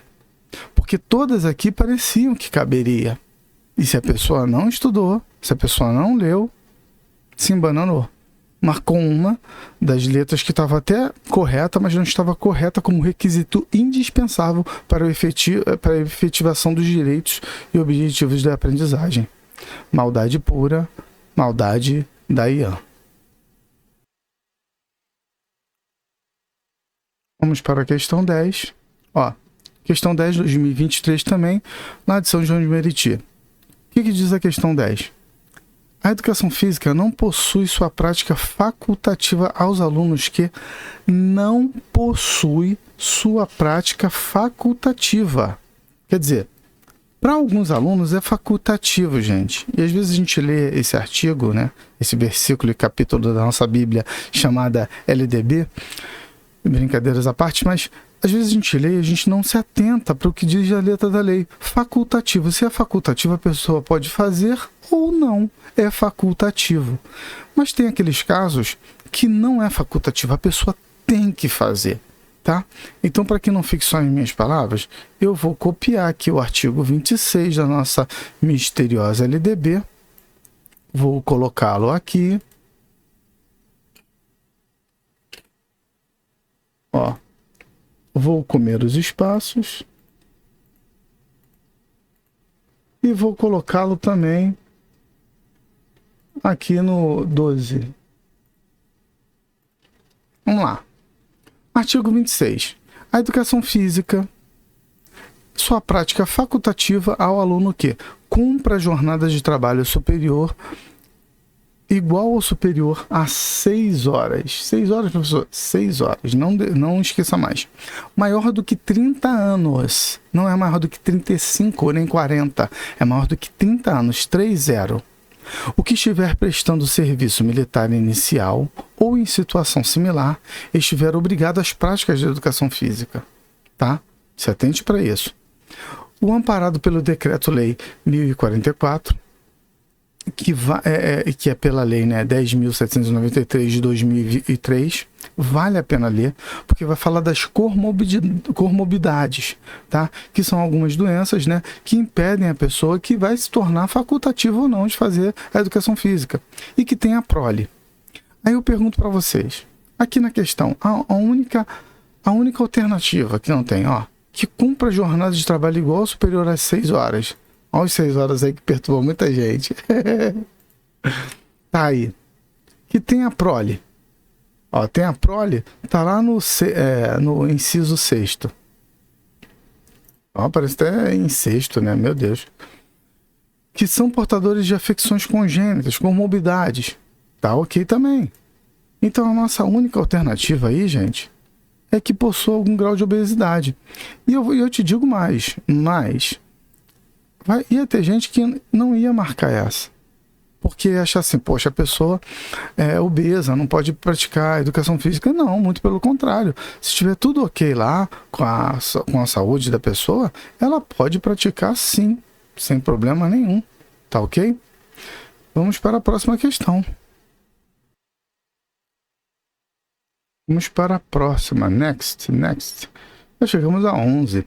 Speaker 1: Porque todas aqui pareciam que caberia. E se a pessoa não estudou, se a pessoa não leu, se embananou. Marcou uma das letras que estava até correta, mas não estava correta como requisito indispensável para a efetivação dos direitos e objetivos da aprendizagem. Maldade pura, maldade da IAN. Vamos para a questão 10. Ó, questão 10 de 2023 também, lá de São João de Meriti. O que diz a questão 10? A educação física não possui sua prática facultativa aos alunos que não possui sua prática facultativa. Quer dizer, para alguns alunos é facultativo, gente. E às vezes a gente lê esse artigo, né? Esse versículo e capítulo da nossa Bíblia chamada LDB, brincadeiras à parte, mas às vezes a gente lê, a gente não se atenta para o que diz a letra da lei. Facultativo. Se é facultativo, a pessoa pode fazer ou não. É facultativo. Mas tem aqueles casos que não é facultativo. A pessoa tem que fazer, tá? Então, para que não fique só em minhas palavras, eu vou copiar aqui o artigo 26 da nossa misteriosa LDB. Vou colocá-lo aqui. Ó. Vou comer os espaços e vou colocá-lo também aqui no 12. Vamos lá. Artigo 26. A educação física, sua prática facultativa ao aluno que cumpra jornadas de trabalho superior igual ou superior a 6 horas. 6 horas, professor? 6 horas. Não esqueça mais. Maior do que 30 anos. Não é maior do que 35 nem 40. É maior do que 30 anos. 30. O que estiver prestando serviço militar inicial ou em situação similar estiver obrigado às práticas de educação física. Tá? Se atente para isso. O amparado pelo Decreto-Lei 1044, que é pela lei, né, 10.793 de 2003, vale a pena ler, porque vai falar das comorbidades, tá? Que são algumas doenças, né, que impedem a pessoa que vai se tornar facultativa ou não de fazer a educação física e que tem a prole. Aí eu pergunto para vocês, aqui na questão, a única alternativa que não tem, ó, que cumpra jornada de trabalho igual ou superior às 6 horas. Olha as 6 horas aí que perturbam muita gente. Tá aí. Que tem a prole. Ó, tem a prole, tá lá no inciso 6º. Ó, parece até incesto, né? Meu Deus. Que são portadores de afecções congênitas, comorbidades. Tá ok também. Então a nossa única alternativa aí, gente, é que possua algum grau de obesidade. E eu te digo mais, ia ter gente que não ia marcar essa. Porque achar assim, poxa, a pessoa é obesa, não pode praticar educação física. Não, muito pelo contrário. Se estiver tudo ok lá com a saúde da pessoa, ela pode praticar sim, sem problema nenhum. Tá ok? Vamos para a próxima questão. Vamos para a próxima. Next. Já chegamos a 11.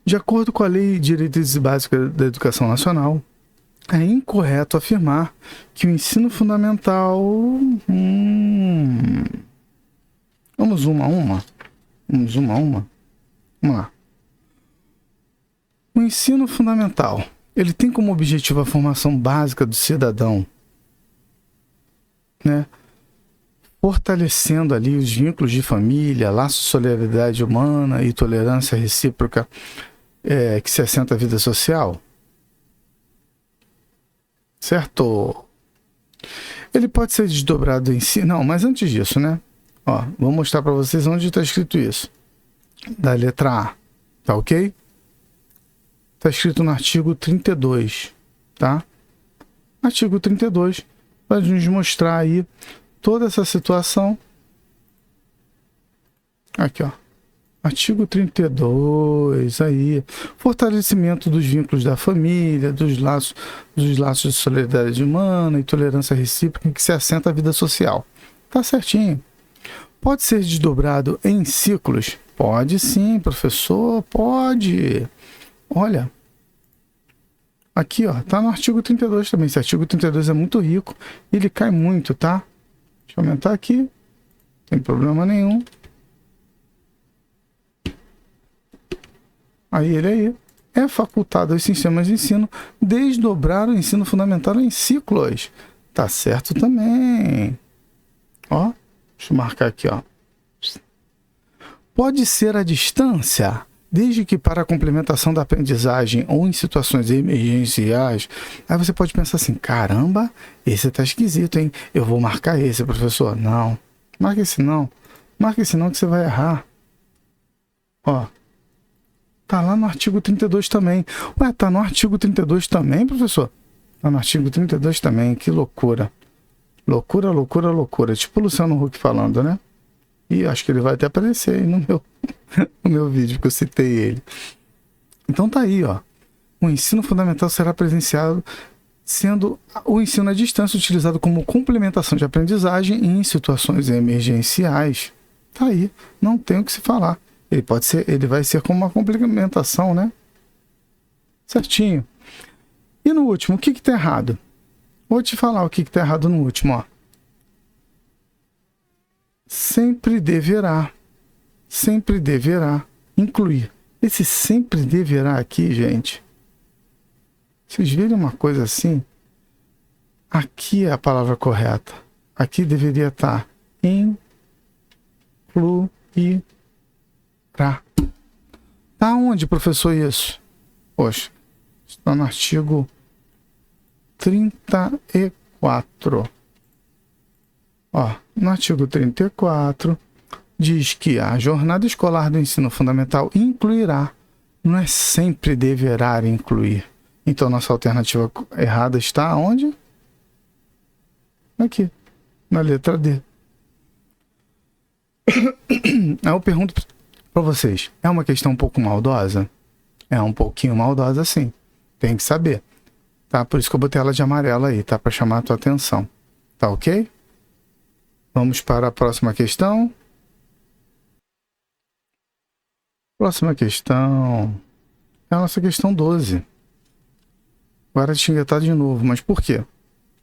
Speaker 1: De acordo com a Lei de Diretrizes Básicas da Educação Nacional, é incorreto afirmar que o ensino fundamental... Vamos uma a uma? Vamos lá. O ensino fundamental, ele tem como objetivo a formação básica do cidadão, né? Fortalecendo ali os vínculos de família, laços de solidariedade humana e tolerância recíproca que se assenta à vida social. Certo? Ele pode ser desdobrado em si... Não, mas antes disso, né? Ó, vou mostrar para vocês onde está escrito isso. Da letra A. Tá ok? Está escrito no artigo 32. Tá? Artigo 32 vai nos mostrar aí toda essa situação. Aqui, ó. Artigo 32, aí. Fortalecimento dos vínculos da família, dos laços de solidariedade humana e tolerância recíproca que se assenta à vida social. Tá certinho. Pode ser desdobrado em ciclos? Pode sim, professor, pode. Olha, aqui, ó, tá no artigo 32 também. Esse artigo 32 é muito rico, ele cai muito, tá? Deixa eu aumentar aqui. Não tem problema nenhum. Aí ele aí é facultado aos sistemas de ensino desdobrar o ensino fundamental em ciclos. Tá certo também. Ó, deixa eu marcar aqui, ó. Pode ser à distância, desde que para a complementação da aprendizagem ou em situações emergenciais. Aí você pode pensar assim, caramba, esse tá esquisito, hein? Eu vou marcar esse, professor. Não, marca esse não. Marca esse não que você vai errar. Ó. Tá lá no artigo 32 também. Ué, tá no artigo 32 também, professor? Tá no artigo 32 também, que loucura. Loucura. Tipo o Luciano Huck falando, né? E acho que ele vai até aparecer aí no meu. o meu vídeo que eu citei ele. Então tá aí, ó. O ensino fundamental será presenciado, sendo o ensino à distância utilizado como complementação de aprendizagem em situações emergenciais. Tá aí, não tem o que se falar. Ele vai ser como uma complementação, né? Certinho. E no último, o que tá errado? Vou te falar o que tá errado no último, ó. Sempre deverá incluir. Esse sempre deverá aqui, gente. Vocês verem uma coisa assim? Aqui é a palavra correta. Aqui deveria estar incluirá. Tá onde, professor, isso? Poxa, está no artigo 34. Ó, no artigo 34, diz que a jornada escolar do ensino fundamental incluirá, não é sempre deverá incluir. Então, nossa alternativa errada está onde? Aqui, na letra D. Aí eu pergunto para vocês, é uma questão um pouco maldosa? É um pouquinho maldosa, sim. Tem que saber. Tá? Por isso que eu botei ela de amarela aí, tá? Para chamar a tua atenção. Tá ok? Vamos para a próxima questão. Próxima questão é a nossa questão 12. Agora xinguetar de novo, mas por quê?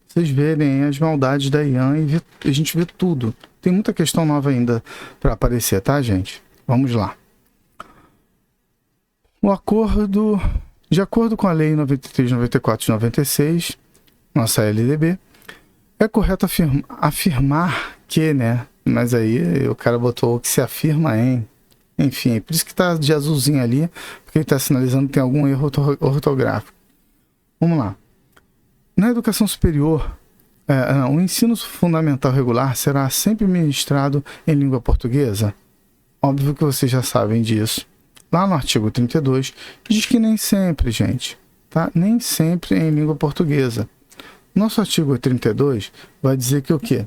Speaker 1: Vocês verem as maldades da Ian e a gente vê tudo. Tem muita questão nova ainda para aparecer, tá, gente? Vamos lá. De acordo com a Lei 93, 94 e 96, nossa LDB, é correto afirmar que, né? Mas aí o cara botou que se afirma em. Enfim, por isso que tá de azulzinho ali, porque ele tá sinalizando que tem algum erro ortográfico. Vamos lá. Na educação superior, o ensino fundamental regular será sempre ministrado em língua portuguesa? Óbvio que vocês já sabem disso. Lá no artigo 32, diz que nem sempre, gente, tá? Nem sempre em língua portuguesa. Nosso artigo 32 vai dizer que o quê?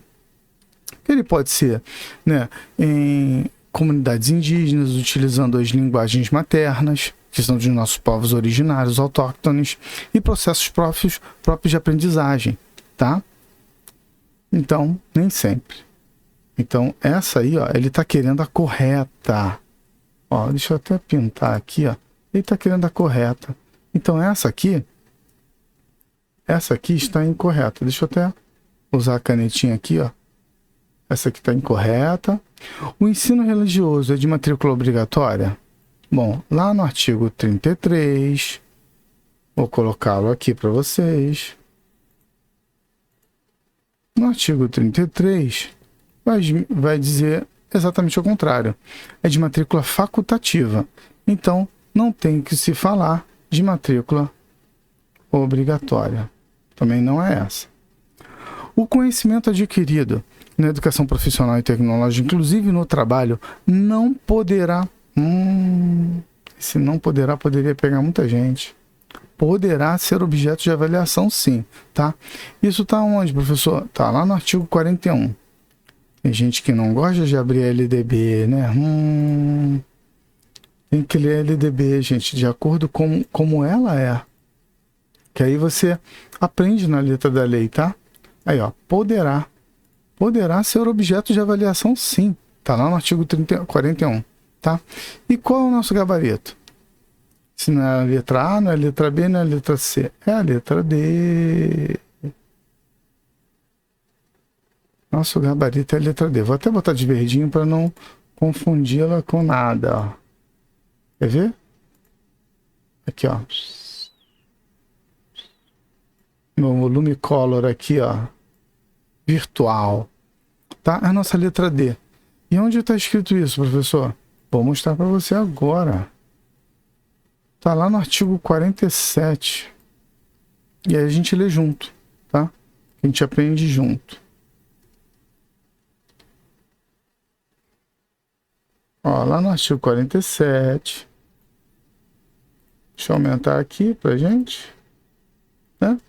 Speaker 1: Que ele pode ser, né, em comunidades indígenas, utilizando as linguagens maternas, que são dos nossos povos originários, autóctones, e processos próprios de aprendizagem, tá? Então, nem sempre. Então, essa aí, ó, ele está querendo a correta. Ó, deixa eu até pintar aqui, ó. Ele está querendo a correta. Então, essa aqui está incorreta. Deixa eu até usar a canetinha aqui, ó. Essa aqui está incorreta. O ensino religioso é de matrícula obrigatória? Bom, lá no artigo 33, vou colocá-lo aqui para vocês. No artigo 33, vai dizer exatamente o contrário. É de matrícula facultativa. Então, não tem que se falar de matrícula obrigatória. Também não é essa. O conhecimento adquirido na educação profissional e tecnológica, inclusive no trabalho, não poderá... esse não poderá poderia pegar muita gente. Poderá ser objeto de avaliação, sim, tá? Isso tá onde, professor? Tá lá no artigo 41. Tem gente que não gosta de abrir a LDB, né? Tem que ler a LDB, gente, de acordo com como ela é. Que aí você aprende na letra da lei, tá? Aí, ó, poderá ser objeto de avaliação, sim. Tá lá no artigo 41, tá? E qual é o nosso gabarito? Se não é a letra A, não é a letra B, não é a letra C. É a letra D. Nosso gabarito é a letra D. Vou até botar de verdinho para não confundi-la com nada. Ó. Quer ver? Aqui, ó. Meu Lumicolor aqui, ó. Virtual. Tá? É a nossa letra D. E onde está escrito isso, professor? Vou mostrar para você agora. Tá lá no artigo 47. E aí a gente lê junto, tá? A gente aprende junto. Ó, lá no artigo 47. Deixa eu aumentar aqui pra gente. Né?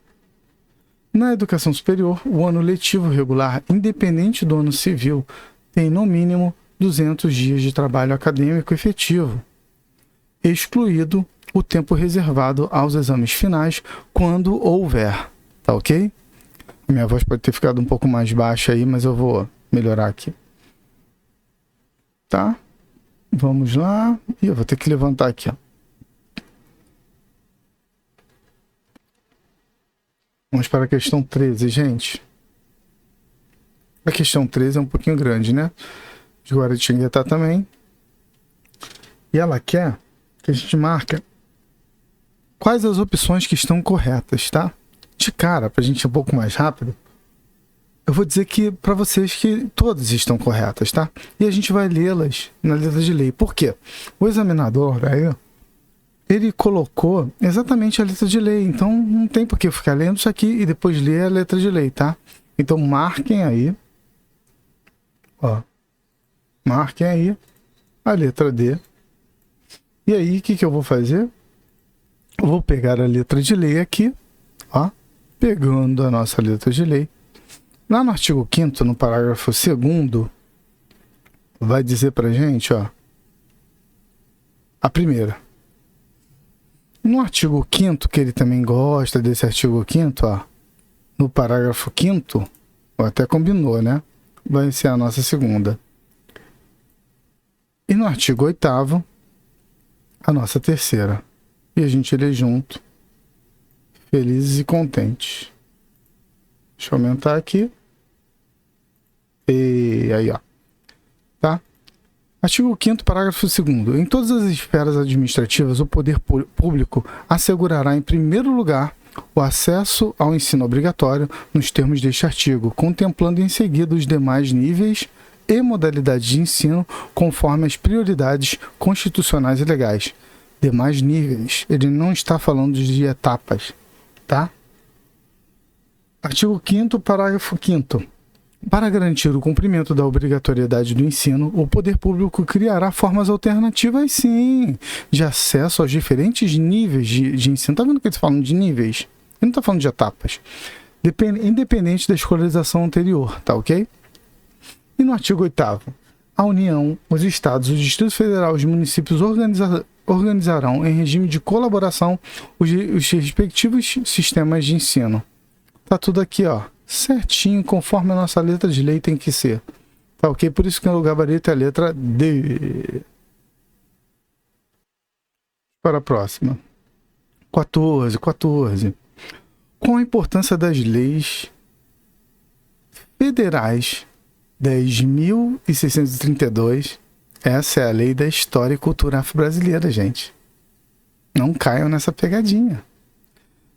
Speaker 1: Na educação superior, o ano letivo regular, independente do ano civil, tem no mínimo 200 dias de trabalho acadêmico efetivo, excluído o tempo reservado aos exames finais, quando houver, tá ok? Minha voz pode ter ficado um pouco mais baixa aí, mas eu vou melhorar aqui. Tá? Vamos lá. E eu vou ter que levantar aqui, ó. Vamos para a questão 13, gente. A questão 13 é um pouquinho grande, né? De Guaratinguetá também. E ela quer que a gente marque quais as opções que estão corretas, tá? De cara, para a gente ir um pouco mais rápido, eu vou dizer que para vocês que todas estão corretas, tá? E a gente vai lê-las na letra de lei. Por quê? O examinador, aí, ele colocou exatamente a letra de lei. Então não tem por que ficar lendo isso aqui e depois ler a letra de lei, tá? Então marquem aí. Ó. Marquem aí a letra D. E aí, o que eu vou fazer? Eu vou pegar a letra de lei aqui, ó. Pegando a nossa letra de lei. Lá no artigo 5º, no parágrafo 2º, vai dizer pra gente, ó, a primeira. No artigo 5º, que ele também gosta desse artigo 5º, ó, no parágrafo 5º, até combinou, né? Vai ser a nossa segunda. E no artigo 8º, a nossa terceira. E a gente lê junto. Felizes e contentes. Deixa eu aumentar aqui. E aí, ó. Tá? Artigo 5º, parágrafo 2º. Em todas as esferas administrativas, o poder público assegurará, em primeiro lugar, o acesso ao ensino obrigatório nos termos deste artigo, contemplando em seguida os demais níveis e modalidades de ensino conforme as prioridades constitucionais e legais. Demais níveis, ele não está falando de etapas, tá? Artigo 5º, parágrafo 5º. Para garantir o cumprimento da obrigatoriedade do ensino, o poder público criará formas alternativas, sim, de acesso aos diferentes níveis de ensino. Tá vendo que eles falam de níveis? Ele não está falando de etapas. Independente da escolarização anterior, tá ok? E no artigo 8º, a União, os Estados, o Distrito Federal e os municípios organizarão em regime de colaboração os respectivos sistemas de ensino. Tá tudo aqui, ó, certinho, conforme a nossa letra de lei tem que ser. Tá ok? Por isso que o gabarito é a letra D. Para a próxima. 14. Com a importância das leis federais 10.632, essa é a lei da história e cultura afro-brasileira, gente. Não caiam nessa pegadinha.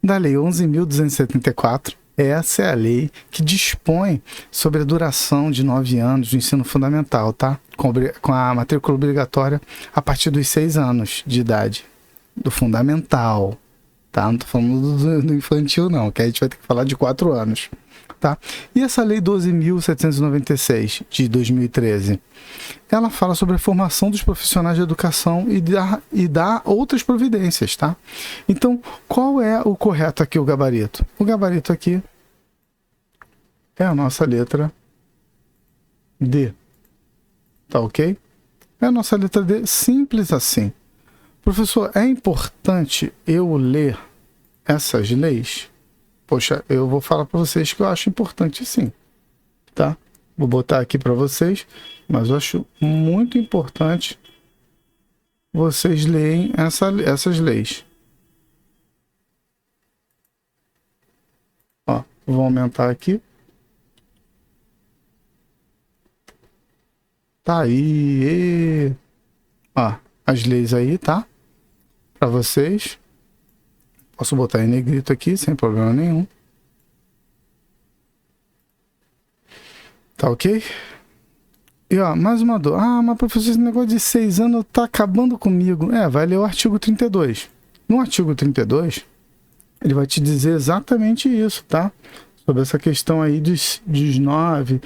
Speaker 1: Da lei 11.274, essa é a lei que dispõe sobre a duração de 9 anos do ensino fundamental, tá? Com a matrícula obrigatória a partir dos 6 anos de idade. Do fundamental, tá? Não tô falando do infantil, não, que a gente vai ter que falar de 4 anos. Tá? E essa lei 12.796 de 2013, ela fala sobre a formação dos profissionais de educação e dá outras providências, tá? Então, qual é o correto aqui, o gabarito? O gabarito aqui é a nossa letra D, tá ok? É a nossa letra D, simples assim. Professor, é importante eu ler essas leis? Poxa, eu vou falar para vocês que eu acho importante sim, tá? Vou botar aqui para vocês, mas eu acho muito importante vocês leem essas leis. Ó, vou aumentar aqui. Tá aí. Ó, as leis aí, tá? Para vocês. Posso botar em negrito aqui, sem problema nenhum. Tá ok? E ó, mais uma dor. Ah, mas professor, esse negócio de 6 anos tá acabando comigo. Vai ler o artigo 32. No artigo 32, ele vai te dizer exatamente isso, tá? Sobre essa questão aí dos 9.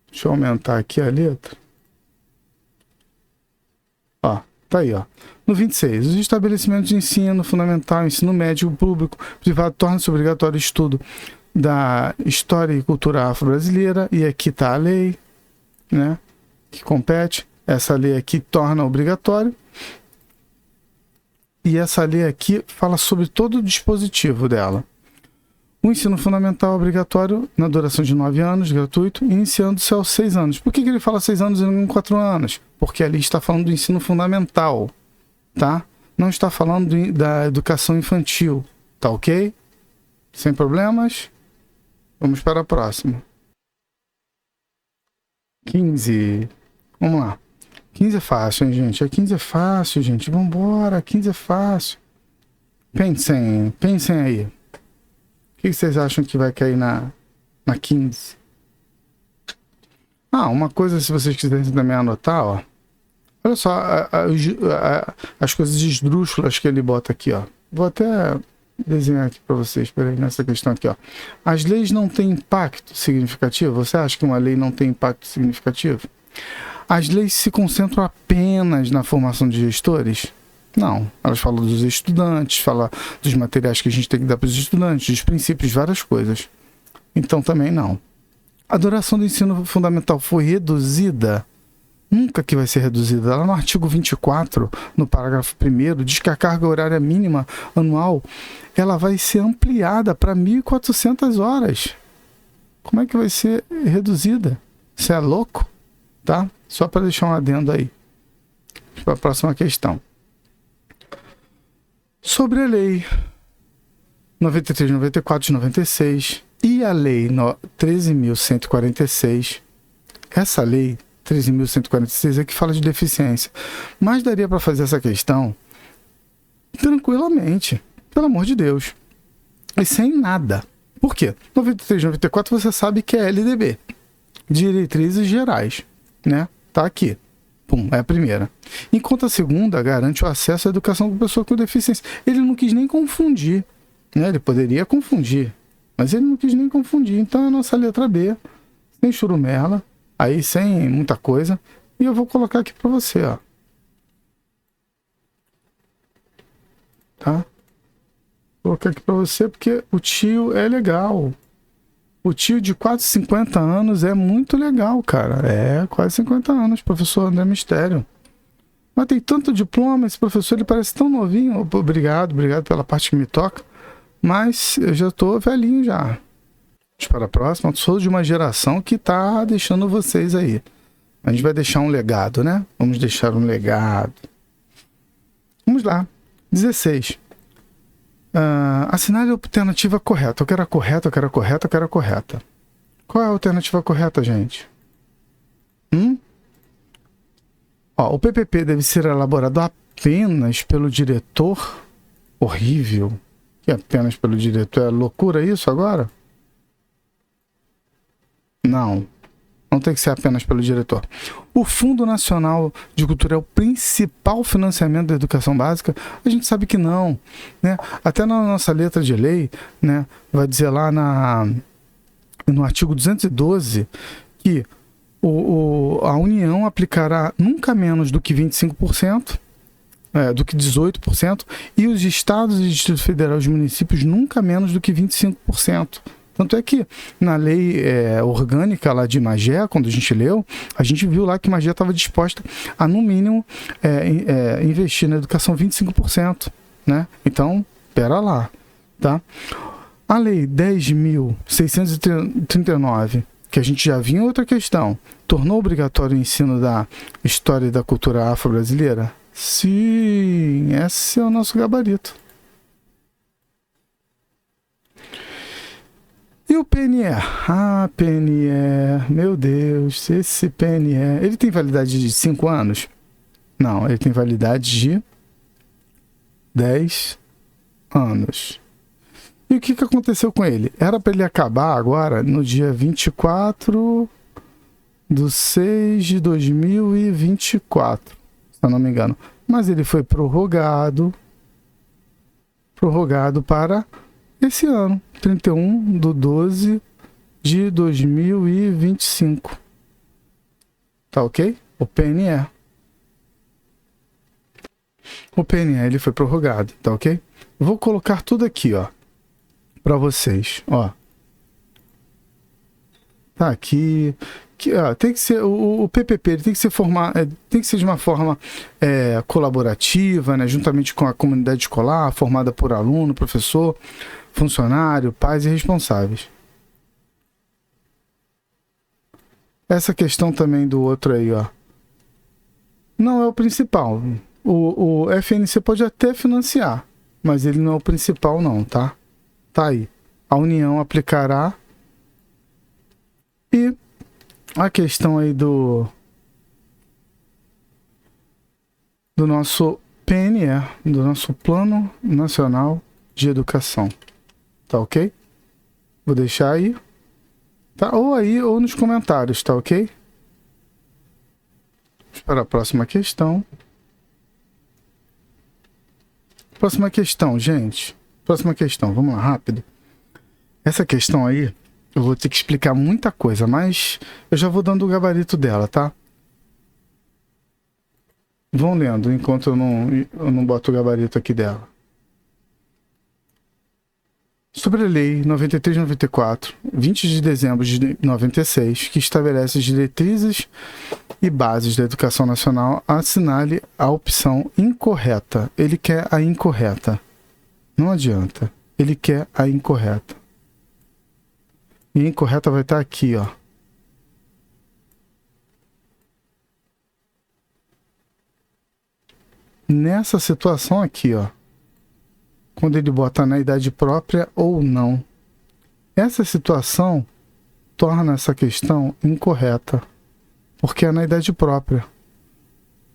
Speaker 1: Deixa eu aumentar aqui a letra. Ó, tá aí, ó. No 26, os estabelecimentos de ensino fundamental, ensino médio, público, privado, torna-se obrigatório o estudo da história e cultura afro-brasileira, e aqui está a lei. né, que compete. Essa lei aqui torna obrigatório. E essa lei aqui fala sobre todo o dispositivo dela. O ensino fundamental obrigatório na duração de 9 anos, gratuito, iniciando-se aos 6 anos. Por que ele fala 6 anos e não 4 anos? Porque ali está falando do ensino fundamental, tá? Não está falando da educação infantil, tá ok? Sem problemas? Vamos para a próxima. 15. Vamos lá. 15 é fácil, hein, gente? 15 é fácil, gente. Vambora, 15 é fácil. Pensem aí. O que vocês acham que vai cair na 15? Uma coisa, se vocês quiserem também anotar, ó. Olha só as coisas esdrúxulas que ele bota aqui, ó. Vou até desenhar aqui para vocês, peraí, nessa questão aqui, ó. As leis não têm impacto significativo? Você acha que uma lei não tem impacto significativo? As leis se concentram apenas na formação de gestores? Não. Elas falam dos estudantes, falam dos materiais que a gente tem que dar para os estudantes, dos princípios, várias coisas. Então também não. A duração do ensino fundamental foi reduzida? Nunca que vai ser reduzida. Lá no artigo 24, no parágrafo 1º, diz que a carga horária mínima anual ela vai ser ampliada para 1.400 horas. Como é que vai ser reduzida? Você é louco? Tá? Só para deixar um adendo aí. Para a próxima questão. Sobre a lei 93, 94 de 96 e a lei 13.146, essa lei 13.146 é que fala de deficiência. Mas daria para fazer essa questão tranquilamente, pelo amor de Deus. E sem nada. Por quê? 93, 94 você sabe que é LDB. Diretrizes Gerais, né? Tá aqui. Pum, é a primeira. Enquanto a segunda garante o acesso à educação para pessoa com deficiência. Ele não quis nem confundir, né? Ele poderia confundir, mas ele não quis nem confundir. Então é a nossa letra B, sem churumela, aí sem muita coisa. E eu vou colocar aqui para você, ó. Tá? Vou colocar aqui para você porque o tio é legal. O tio de quase 50 anos é muito legal, cara. É, quase 50 anos, professor André Mistério. Mas tem tanto diploma, esse professor, ele parece tão novinho. Obrigado pela parte que me toca. Mas eu já tô velhinho já. Vamos para a próxima. Eu sou de uma geração que tá deixando vocês aí. A gente vai deixar um legado, né? Vamos deixar um legado. Vamos lá. 16. Assinale a alternativa correta. Eu quero a correta, eu quero a correta, eu quero a correta. Qual é a alternativa correta, gente? O PPP deve ser elaborado apenas pelo diretor? Horrível. Que apenas pelo diretor? É loucura isso agora? Não. Não tem que ser apenas pelo diretor. O Fundo Nacional de Cultura é o principal financiamento da educação básica? A gente sabe que não, né? Até na nossa letra de lei, né, vai dizer lá no artigo 212 que a União aplicará nunca menos do que 25%, do que 18%, e os estados e Distrito Federal e os municípios nunca menos do que 25%. Tanto é que na lei orgânica lá de Magé, quando a gente leu, a gente viu lá que Magé estava disposta a, no mínimo, investir na educação 25%. Né? Então, pera lá. Tá? A lei 10.639, que a gente já viu em outra questão, tornou obrigatório o ensino da história e da cultura afro-brasileira? Sim, esse é o nosso gabarito. E o PNE? PNE, meu Deus, esse PNE, ele tem validade de 5 anos? Não, ele tem validade de 10 anos. E o que aconteceu com ele? Era para ele acabar agora no dia 24/6/2024, se eu não me engano. Mas ele foi prorrogado para esse ano, 31/12/2025. Tá ok? O PNE. O PNE, ele foi prorrogado, tá ok? Eu vou colocar tudo aqui, ó, para vocês, ó. Tá aqui, tem que ser o PPP, ele tem que ser tem que ser de uma forma colaborativa, né, juntamente com a comunidade escolar, formada por aluno, professor, funcionário, pais e responsáveis. Essa questão também do outro aí, ó, não é o principal. O FNC pode até financiar, mas ele não é o principal não, tá? Tá aí. A União aplicará. E a questão aí do nosso PNE, do nosso Plano Nacional de Educação. Tá ok? Vou deixar aí. Tá? Ou aí, ou nos comentários, tá ok? Para a próxima questão. Próxima questão, gente. Próxima questão, vamos lá, rápido. Essa questão aí, eu vou ter que explicar muita coisa, mas eu já vou dando o gabarito dela, tá? Vão lendo enquanto eu não boto o gabarito aqui dela. Sobre a Lei 93/94, 20 de dezembro de 96, que estabelece as diretrizes e bases da educação nacional, assinale a opção incorreta. Ele quer a incorreta. Não adianta. Ele quer a incorreta. E a incorreta vai estar aqui, ó. Nessa situação aqui, ó. Quando ele bota na idade própria ou não. Essa situação torna essa questão incorreta. Porque é na idade própria.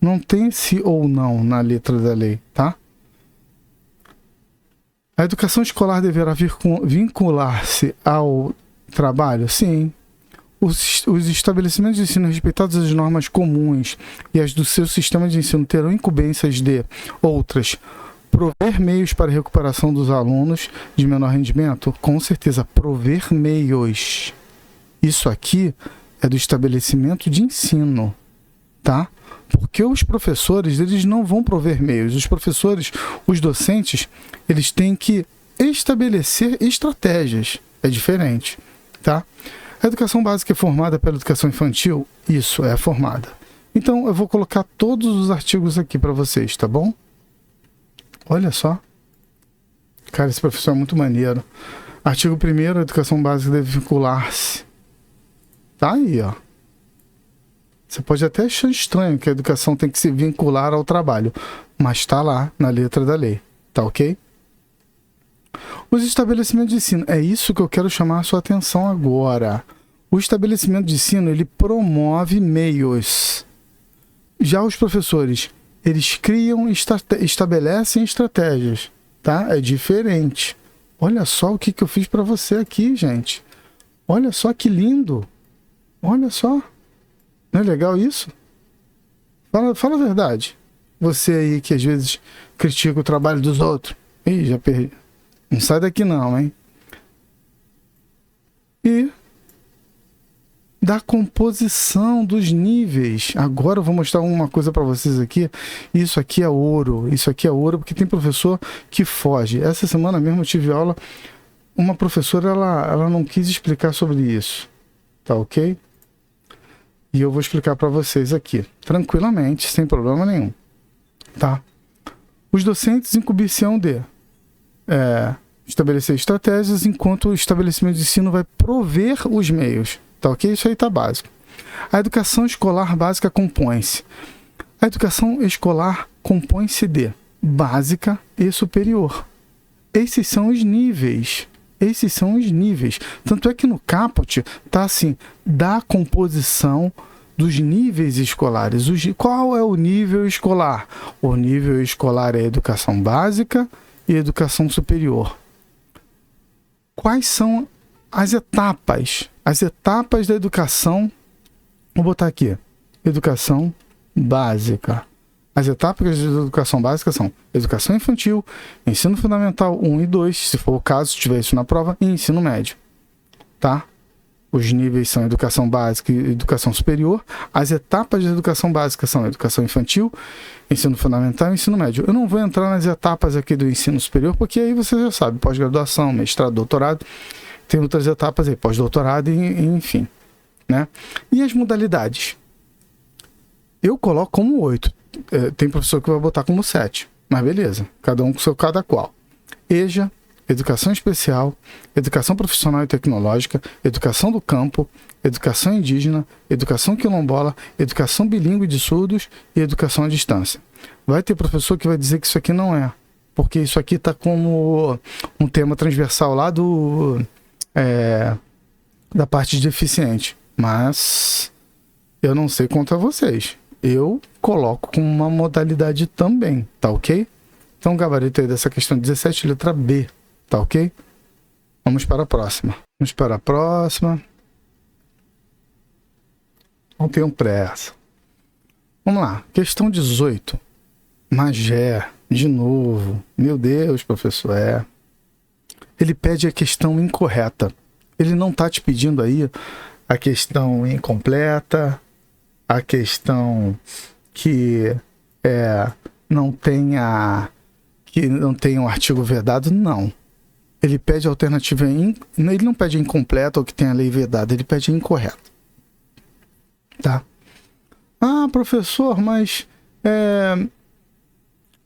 Speaker 1: Não tem esse ou não na letra da lei, tá? A educação escolar deverá vincular-se ao trabalho? Sim. Os estabelecimentos de ensino respeitados as normas comuns e as do seu sistema de ensino terão incumbências de outras. Prover meios para a recuperação dos alunos de menor rendimento? Com certeza, prover meios. Isso aqui é do estabelecimento de ensino, tá? Porque os professores, eles não vão prover meios. Os professores, os docentes, eles têm que estabelecer estratégias. É diferente, tá? A educação básica é formada pela educação infantil? Isso, é formada. Então, eu vou colocar todos os artigos aqui para vocês, tá bom? Olha só. Cara, esse professor é muito maneiro. Artigo 1º, a educação básica deve vincular-se. Tá aí, ó. Você pode até achar estranho que a educação tem que se vincular ao trabalho, mas está lá na letra da lei, tá ok? Os estabelecimentos de ensino, é isso que eu quero chamar a sua atenção agora. O estabelecimento de ensino, ele promove meios. Já os professores, eles criam, estabelecem estratégias, tá? É diferente. Olha só o que eu fiz para você aqui, gente. Olha só que lindo. Olha só. Não é legal isso? Fala a verdade. Você aí que às vezes critica o trabalho dos outros. Ih, já perdi. Não sai daqui não, hein? E da composição dos níveis. Agora eu vou mostrar uma coisa para vocês aqui. Isso aqui é ouro. Isso aqui é ouro porque tem professor que foge. Essa semana mesmo eu tive aula. Uma professora, ela não quis explicar sobre isso. Tá ok? E eu vou explicar para vocês aqui, tranquilamente, sem problema nenhum, tá? Os docentes incumbir-se-ão de estabelecer estratégias, enquanto o estabelecimento de ensino vai prover os meios, tá ok? Isso aí tá básico. A educação escolar básica compõe-se. A educação escolar compõe-se de básica e superior. Esses são os níveis. Esses são os níveis. Tanto é que no caput tá assim, da composição dos níveis escolares. Qual é o nível escolar? O nível escolar é educação básica e educação superior. Quais são as etapas? As etapas da educação, vou botar aqui, educação básica. As etapas de educação básica são educação infantil, ensino fundamental 1 e 2, se for o caso, se tiver isso na prova, e ensino médio. Tá? Os níveis são educação básica e educação superior. As etapas de educação básica são educação infantil, ensino fundamental e ensino médio. Eu não vou entrar nas etapas aqui do ensino superior, porque aí você já sabe, pós-graduação, mestrado, doutorado, tem outras etapas aí, pós-doutorado e enfim. né? E as modalidades? Eu coloco como 8. Tem professor que vai botar como 7. Mas beleza, cada um com seu cada qual. EJA, Educação Especial, Educação Profissional e Tecnológica, Educação do Campo, Educação Indígena, Educação Quilombola, Educação Bilíngue de Surdos e Educação à Distância. Vai ter professor que vai dizer que isso aqui não é, porque isso aqui está como um tema transversal lá da parte de deficiente. Mas eu não sei quanto a vocês. Eu coloco com uma modalidade também, tá ok? Então o gabarito aí dessa questão 17, letra B, tá ok? Vamos para a próxima. Não tenham pressa. Vamos lá, questão 18. Magé, de novo. Meu Deus, professor, Ele pede a questão incorreta. Ele não está te pedindo aí a questão incompleta, a questão que não tenha um artigo vedado, não. Ele pede a alternativa, ele não pede incompleta ou que tenha lei vedada, ele pede incorreta. Tá? Ah, professor, mas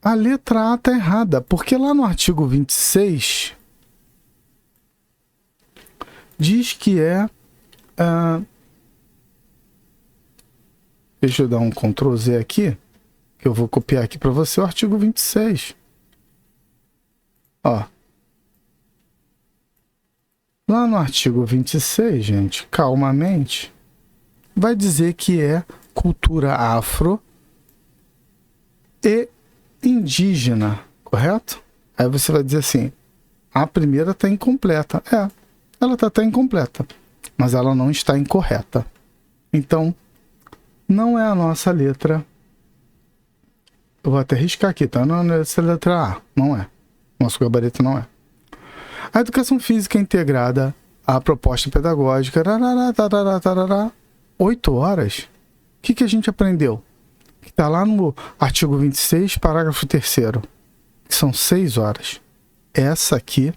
Speaker 1: a letra A está errada, porque lá no artigo 26 diz que deixa eu dar um Ctrl Z aqui, que eu vou copiar aqui para você o artigo 26. Ó. Lá no artigo 26, gente, calmamente, vai dizer que é cultura afro e indígena, correto? Aí você vai dizer assim, a primeira está incompleta. Ela está até incompleta, mas ela não está incorreta. Então, não é a nossa letra. Eu vou até riscar aqui, tá? Não é essa letra A, não é. Nosso gabarito não é. A educação física integrada à proposta pedagógica, 8 horas. O que a gente aprendeu? Que está lá no artigo 26, parágrafo 3º, que são 6 horas. Essa aqui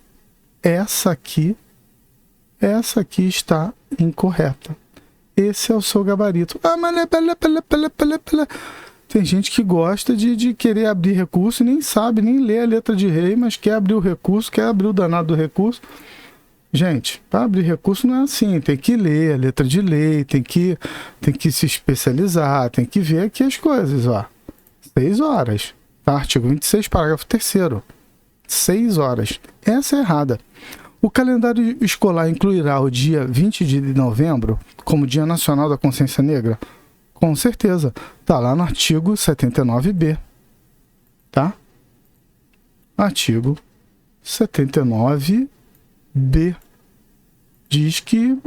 Speaker 1: está incorreta. Esse é o seu gabarito. Ah, mas tem gente que gosta de querer abrir recurso e nem sabe, nem lê a letra de rei, mas quer abrir o recurso, quer abrir o danado do recurso. Gente, para abrir recurso não é assim, tem que ler a letra de lei, tem que se especializar, tem que ver aqui as coisas, ó. 6 horas, tá? Artigo 26, parágrafo 3º. 6 horas. Essa é errada. O calendário escolar incluirá o dia 20 de novembro como Dia Nacional da Consciência Negra? Com certeza. Tá lá no artigo 79B. Tá? Artigo 79B. Diz que...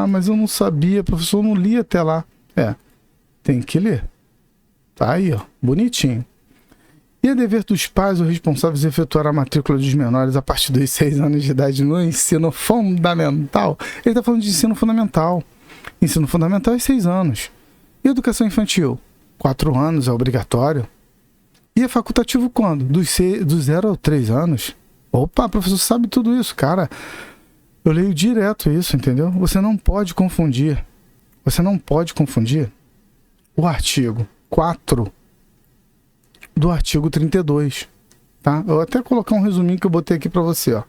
Speaker 1: mas eu não sabia, professor, eu não li até lá. Tem que ler. Tá aí, ó. Bonitinho. E é dever dos pais ou responsáveis efetuar a matrícula dos menores a partir dos 6 anos de idade no ensino fundamental? Ele está falando de ensino fundamental. Ensino fundamental é 6 anos. E educação infantil? 4 anos é obrigatório. E é facultativo quando? Do 0 aos 3 anos? Opa, professor, sabe tudo isso, cara. Eu leio direto isso, entendeu? Você não pode confundir. O artigo 4 do artigo 32, tá? Eu vou até colocar um resuminho que eu botei aqui para você, ó.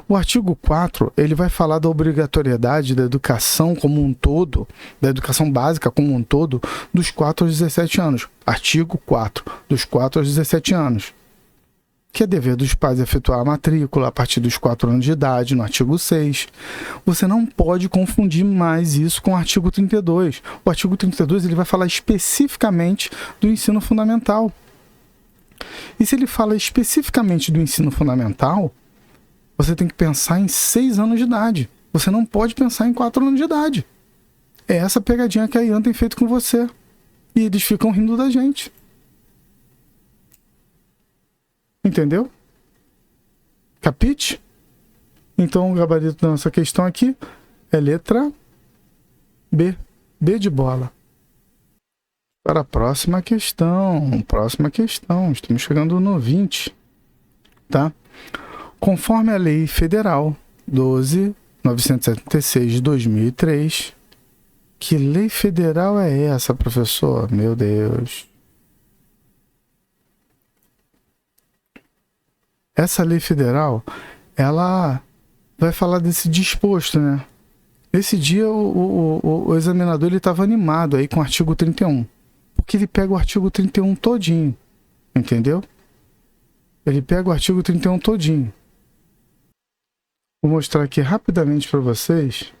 Speaker 1: O artigo 4, ele vai falar da obrigatoriedade da educação como um todo, da educação básica como um todo, dos 4 aos 17 anos. Artigo 4, dos 4 aos 17 anos. Que é dever dos pais efetuar a matrícula a partir dos 4 anos de idade, no artigo 6. Você não pode confundir mais isso com o artigo 32. O artigo 32 ele vai falar especificamente do ensino fundamental. E se ele fala especificamente do ensino fundamental, você tem que pensar em 6 anos de idade. Você não pode pensar em 4 anos de idade. É essa pegadinha que a Ian tem feito com você. E eles ficam rindo da gente. Entendeu? Capite? Então o gabarito da nossa questão aqui é letra B. B de bola. Para a próxima questão. Estamos chegando no 20. Tá? Conforme a Lei Federal 976 de 2003. Que lei federal é essa, professor? Meu Deus. Essa lei federal, ela vai falar desse disposto, né? Esse dia o examinador ele estava animado aí com o artigo 31. Porque ele pega o artigo 31 todinho. Entendeu? Ele pega o artigo 31 todinho. Vou mostrar aqui rapidamente para vocês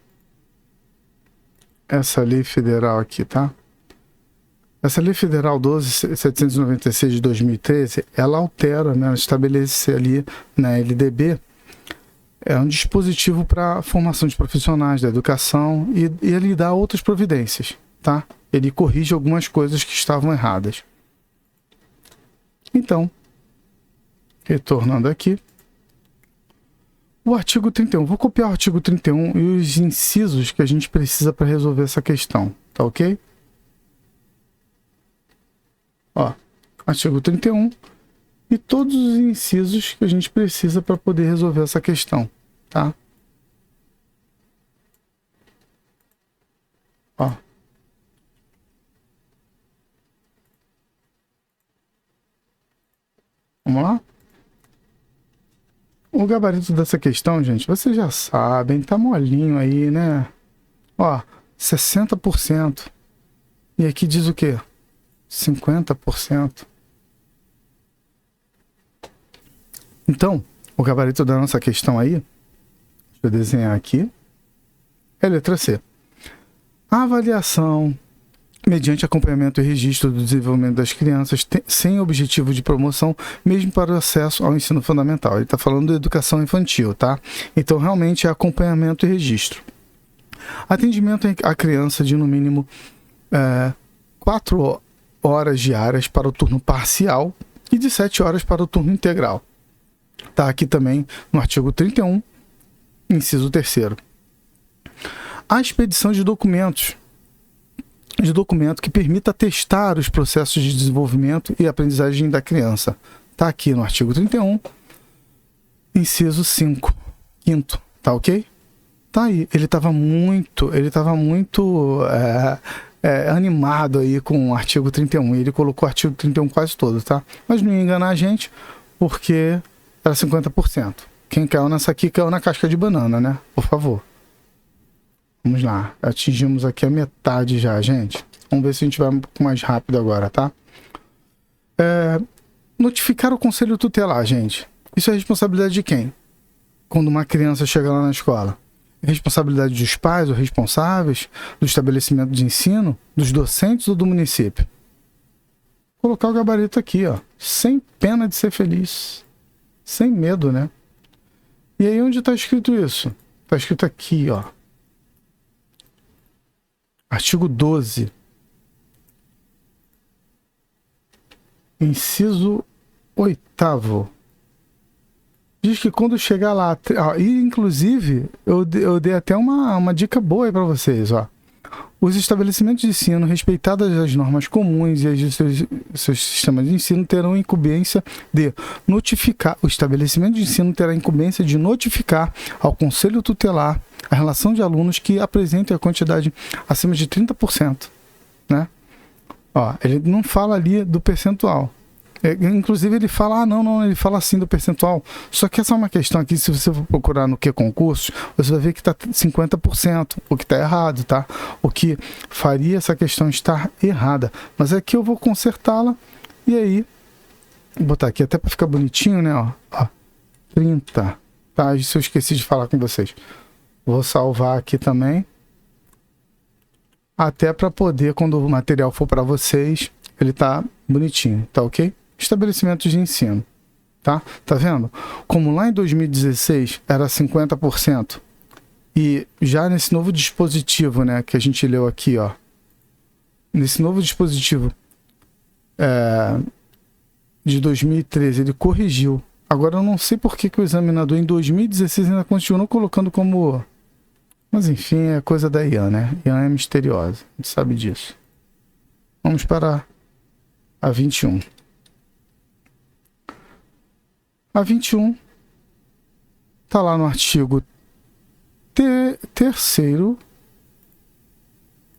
Speaker 1: essa lei federal aqui, tá? Essa lei federal 12.796 de 2013, ela altera, né? Ela estabelece ali na LDB um dispositivo para formação de profissionais da educação e ele dá outras providências, tá? Ele corrige algumas coisas que estavam erradas. Então, retornando aqui, o artigo 31. Vou copiar o artigo 31 e os incisos que a gente precisa para resolver essa questão, tá ok? Ó, artigo 31 e todos os incisos que a gente precisa para poder resolver essa questão, tá? Ó. Vamos lá? O gabarito dessa questão, gente, vocês já sabem, tá molinho aí, né? Ó, 60%. E aqui diz o quê? 50%. Então, o gabarito da nossa questão aí, deixa eu desenhar aqui, é a letra C. A avaliação mediante acompanhamento e registro do desenvolvimento das crianças sem objetivo de promoção, mesmo para o acesso ao ensino fundamental. Ele está falando de educação infantil, tá? Então, realmente é acompanhamento e registro. Atendimento à criança de, no mínimo, 4 horas diárias para o turno parcial e de 7 horas para o turno integral. Está aqui também no artigo 31, inciso 3º. A expedição de documento que permita testar os processos de desenvolvimento e aprendizagem da criança. Está aqui no artigo 31, inciso 5, 5º, tá ok? Tá aí, ele estava muito animado aí com o artigo 31, ele colocou o artigo 31 quase todo, tá? Mas não ia enganar a gente, porque era 50%. Quem caiu nessa aqui caiu na casca de banana, né? Por favor. Vamos lá, atingimos aqui a metade já, gente. Vamos ver se a gente vai um pouco mais rápido agora, tá? Notificar o conselho tutelar, gente. Isso é responsabilidade de quem? Quando uma criança chega lá na escola? É responsabilidade dos pais ou responsáveis, do estabelecimento de ensino, dos docentes ou do município? Vou colocar o gabarito aqui, ó. Sem pena de ser feliz. Sem medo, né? E aí onde está escrito isso? Está escrito aqui, ó. Artigo 12, inciso 8º, diz que quando chegar lá, e inclusive eu dei até uma dica boa aí para vocês, ó. Os estabelecimentos de ensino, respeitadas as normas comuns e as seus sistemas de ensino, terão incumbência de notificar, o estabelecimento de ensino terá incumbência de notificar ao Conselho Tutelar a relação de alunos que apresentem a quantidade acima de 30%, né? Ó, ele não fala ali do percentual. Inclusive ele fala, ele fala assim do percentual. Só que essa é uma questão aqui, se você for procurar no que concursos, você vai ver que está 50%, o que está errado, tá? O que faria essa questão estar errada. Mas aqui eu vou consertá-la e aí, vou botar aqui até para ficar bonitinho, né? Ó, 30, tá? Isso eu esqueci de falar com vocês. Vou salvar aqui também. Até para poder, quando o material for para vocês, ele tá bonitinho, tá ok? Estabelecimentos de ensino, tá? Tá vendo? Como lá em 2016 era 50%, e já nesse novo dispositivo, né, que a gente leu aqui, ó, nesse novo dispositivo de 2013, ele corrigiu. Agora eu não sei por que o examinador em 2016 ainda continuou colocando como... Mas enfim, é coisa da Ian, né? Ian é misteriosa, a gente sabe disso. Vamos para a 21. A 21 está lá no artigo 3º,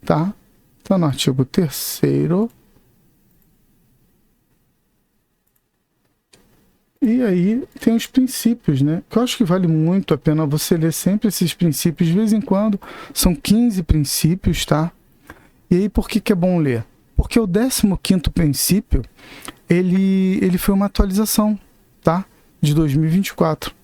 Speaker 1: tá? Tá no artigo 3º. E aí tem os princípios, né? Que eu acho que vale muito a pena você ler sempre esses princípios. De vez em quando, são 15 princípios, tá? E aí por que é bom ler? Porque o 15º princípio, ele foi uma atualização, tá? De 2024,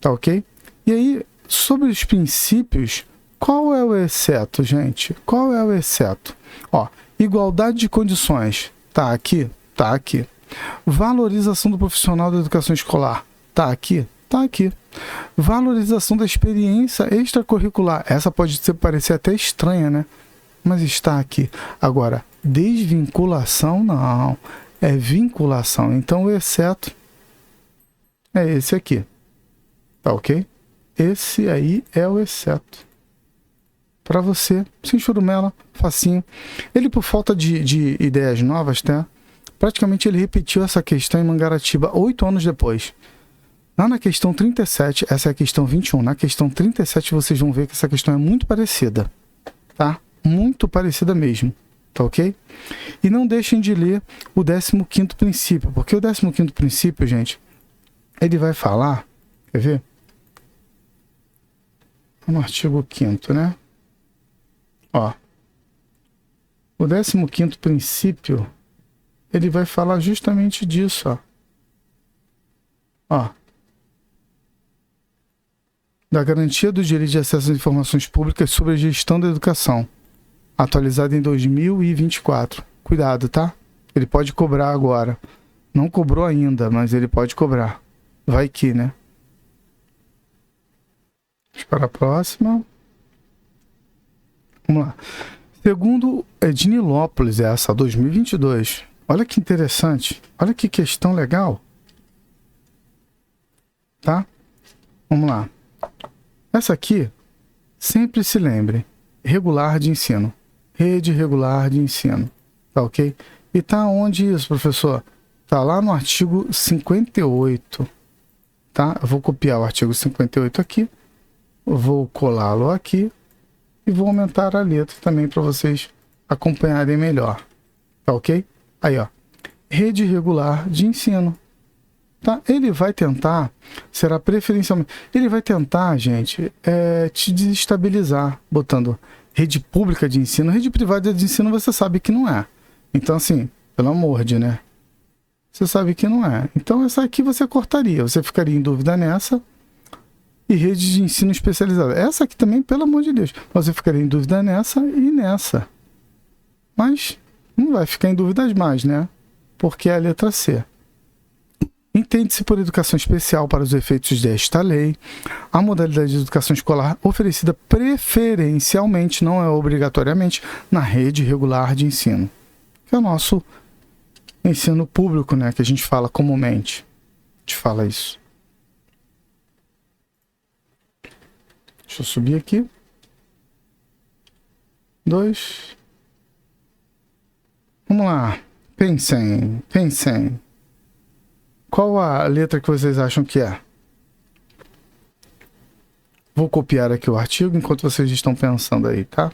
Speaker 1: tá ok? E aí, sobre os princípios, qual é o exceto, gente? Qual é o exceto? Ó, igualdade de condições, tá aqui? Tá aqui. Valorização do profissional da educação escolar, tá aqui? Tá aqui. Valorização da experiência extracurricular, essa pode parecer até estranha, né? Mas está aqui. Agora, desvinculação, não. É vinculação. Então, o exceto é esse aqui. Tá ok? Esse aí é o exceto. Para você, sem churumela, facinho. Ele, por falta de ideias novas, tá? Praticamente ele repetiu essa questão em Mangaratiba 8 anos depois. Lá na questão 37, essa é a questão 21. Na questão 37, vocês vão ver que essa questão é muito parecida. Tá? Muito parecida mesmo. Tá ok? E não deixem de ler o 15º princípio. Porque o 15º princípio, gente, ele vai falar... Quer ver? No artigo 5º, né? Ó. O 15º princípio... ele vai falar justamente disso, ó. Ó. Da garantia do direito de acesso às informações públicas sobre a gestão da educação, atualizada em 2024. Cuidado, tá? Ele pode cobrar agora. Não cobrou ainda, mas ele pode cobrar. Vai que, né? Vamos para a próxima. Vamos lá. Segundo de Nilópolis, essa, 2022. Olha que interessante. Olha que questão legal. Tá? Vamos lá. Essa aqui, sempre se lembre. Regular de ensino. Rede regular de ensino. Tá ok? E tá onde isso, professor? Tá lá no artigo 58. Tá? Eu vou copiar o artigo 58 aqui. Vou colá-lo aqui. E vou aumentar a letra também para vocês acompanharem melhor. Tá ok? Aí, ó, rede regular de ensino, tá? Ele vai tentar, será preferencialmente, ele vai tentar, gente, te desestabilizar, botando rede pública de ensino, rede privada de ensino você sabe que não é. Então, assim, pelo amor de, né? Você sabe que não é. Então, essa aqui você cortaria, você ficaria em dúvida nessa, e rede de ensino especializada. Essa aqui também, pelo amor de Deus, você ficaria em dúvida nessa e nessa. Mas... não vai ficar em dúvidas mais, né? Porque é a letra C. Entende-se por educação especial para os efeitos desta lei a modalidade de educação escolar oferecida preferencialmente, não é obrigatoriamente, na rede regular de ensino. Que é o nosso ensino público, né? Que a gente fala comumente. A gente fala isso. Deixa eu subir aqui. 2... Vamos lá, pensem. Qual a letra que vocês acham que é? Vou copiar aqui o artigo enquanto vocês estão pensando aí, tá?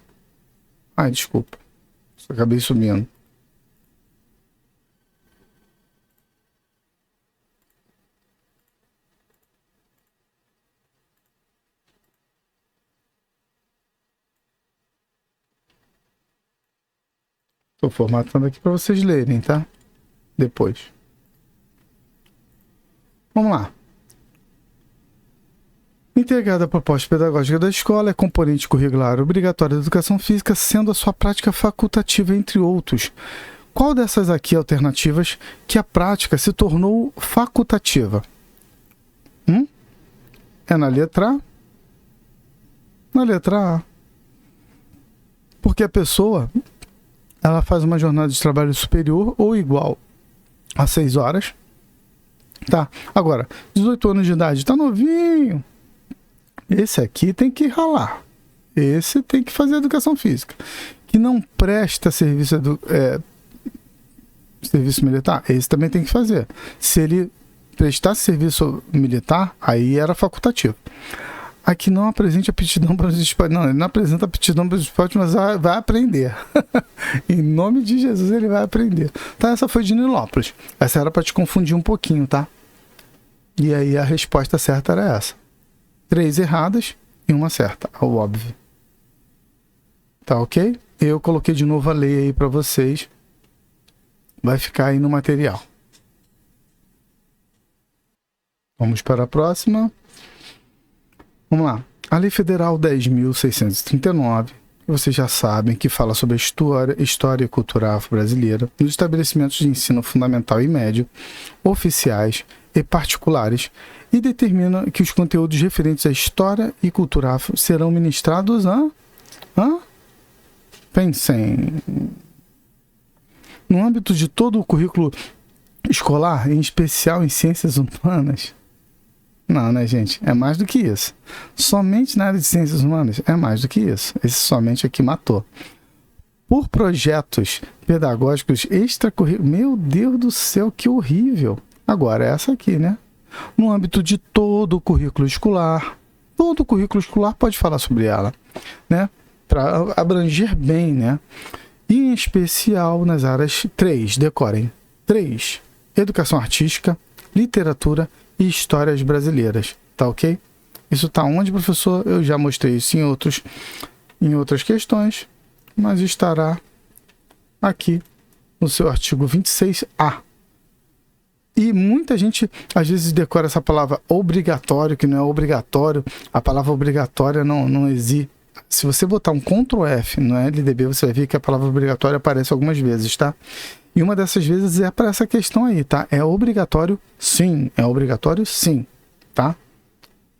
Speaker 1: Ai, desculpa. Acabei subindo. Estou formatando aqui para vocês lerem, tá? Depois. Vamos lá. Integrada à proposta pedagógica da escola é componente curricular obrigatória da educação física, sendo a sua prática facultativa, entre outros. Qual dessas aqui alternativas que a prática se tornou facultativa? É na letra A? Na letra A. Porque a pessoa... ela faz uma jornada de trabalho superior ou igual a 6 horas. Tá? Agora, 18 anos de idade, tá novinho. Esse aqui tem que ralar. Esse tem que fazer educação física. Que não presta serviço militar, esse também tem que fazer. Se ele prestasse serviço militar, aí era facultativo. Aqui não apresente aptidão para os esportes. Não, ele não apresenta aptidão para os esportes, mas vai aprender. Em nome de Jesus, ele vai aprender. Tá, essa foi de Nilópolis. Essa era para te confundir um pouquinho, tá? E aí a resposta certa era essa. 3 erradas e uma certa, ao óbvio. Tá ok? Eu coloquei de novo a lei aí para vocês. Vai ficar aí no material. Vamos para a próxima. Vamos lá. A Lei Federal 10.639, vocês já sabem, que fala sobre a história e cultura afro-brasileira nos estabelecimentos de ensino fundamental e médio, oficiais e particulares, e determina que os conteúdos referentes à história e cultura afro serão ministrados pensem, no âmbito de todo o currículo escolar, em especial em ciências humanas. Não, né, gente? É mais do que isso. Somente na área de ciências humanas é mais do que isso. Esse somente aqui matou. Por projetos pedagógicos extracurriculares. Meu Deus do céu, que horrível. Agora, essa aqui, né? No âmbito de todo o currículo escolar. Todo o currículo escolar pode falar sobre ela, né? Para abranger bem, né? E em especial nas áreas 3, decorem. 3. Educação artística, literatura e histórias brasileiras, tá ok? Isso tá onde, professor? Eu já mostrei isso em outras questões, mas estará aqui no seu artigo 26A. E muita gente às vezes decora essa palavra obrigatório, que não é obrigatório. A palavra obrigatória não existe. Se você botar um Ctrl F no LDB, você vai ver que a palavra obrigatória aparece algumas vezes, tá? E uma dessas vezes é para essa questão aí, tá? É obrigatório sim, tá?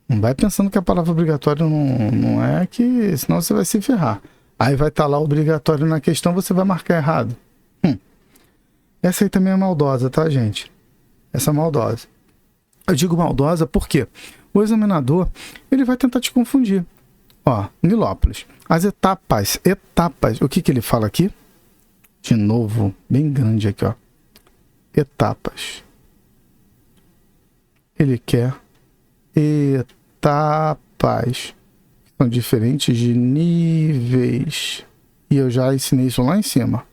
Speaker 1: Não vai pensando que a palavra obrigatório não é, que senão você vai se ferrar. Aí vai estar lá obrigatório na questão, você vai marcar errado. Essa aí também é maldosa, tá, gente? Essa é maldosa. Eu digo maldosa porque o examinador, ele vai tentar te confundir. Ó, Nilópolis. As etapas. O que ele fala aqui? De novo, bem grande aqui, ó. Etapas. Ele quer etapas. São diferentes de níveis. E eu já ensinei isso lá em cima.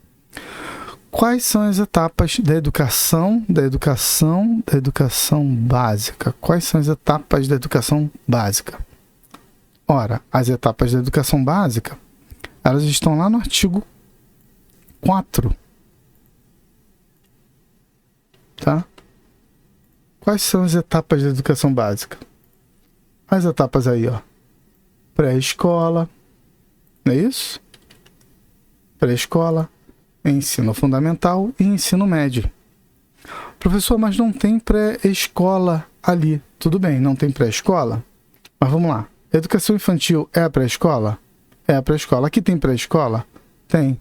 Speaker 1: Quais são as etapas da educação básica? Quais são as etapas da educação básica? Ora, as etapas da educação básica, elas estão lá no artigo 4. Tá? Quais são as etapas da educação básica? As etapas aí, ó. Pré-escola, não é isso? Pré-escola, ensino fundamental e ensino médio. Professor, mas não tem pré-escola ali. Tudo bem, não tem pré-escola? Mas vamos lá. Educação infantil é a pré-escola? É a pré-escola. Aqui tem pré-escola? Tem.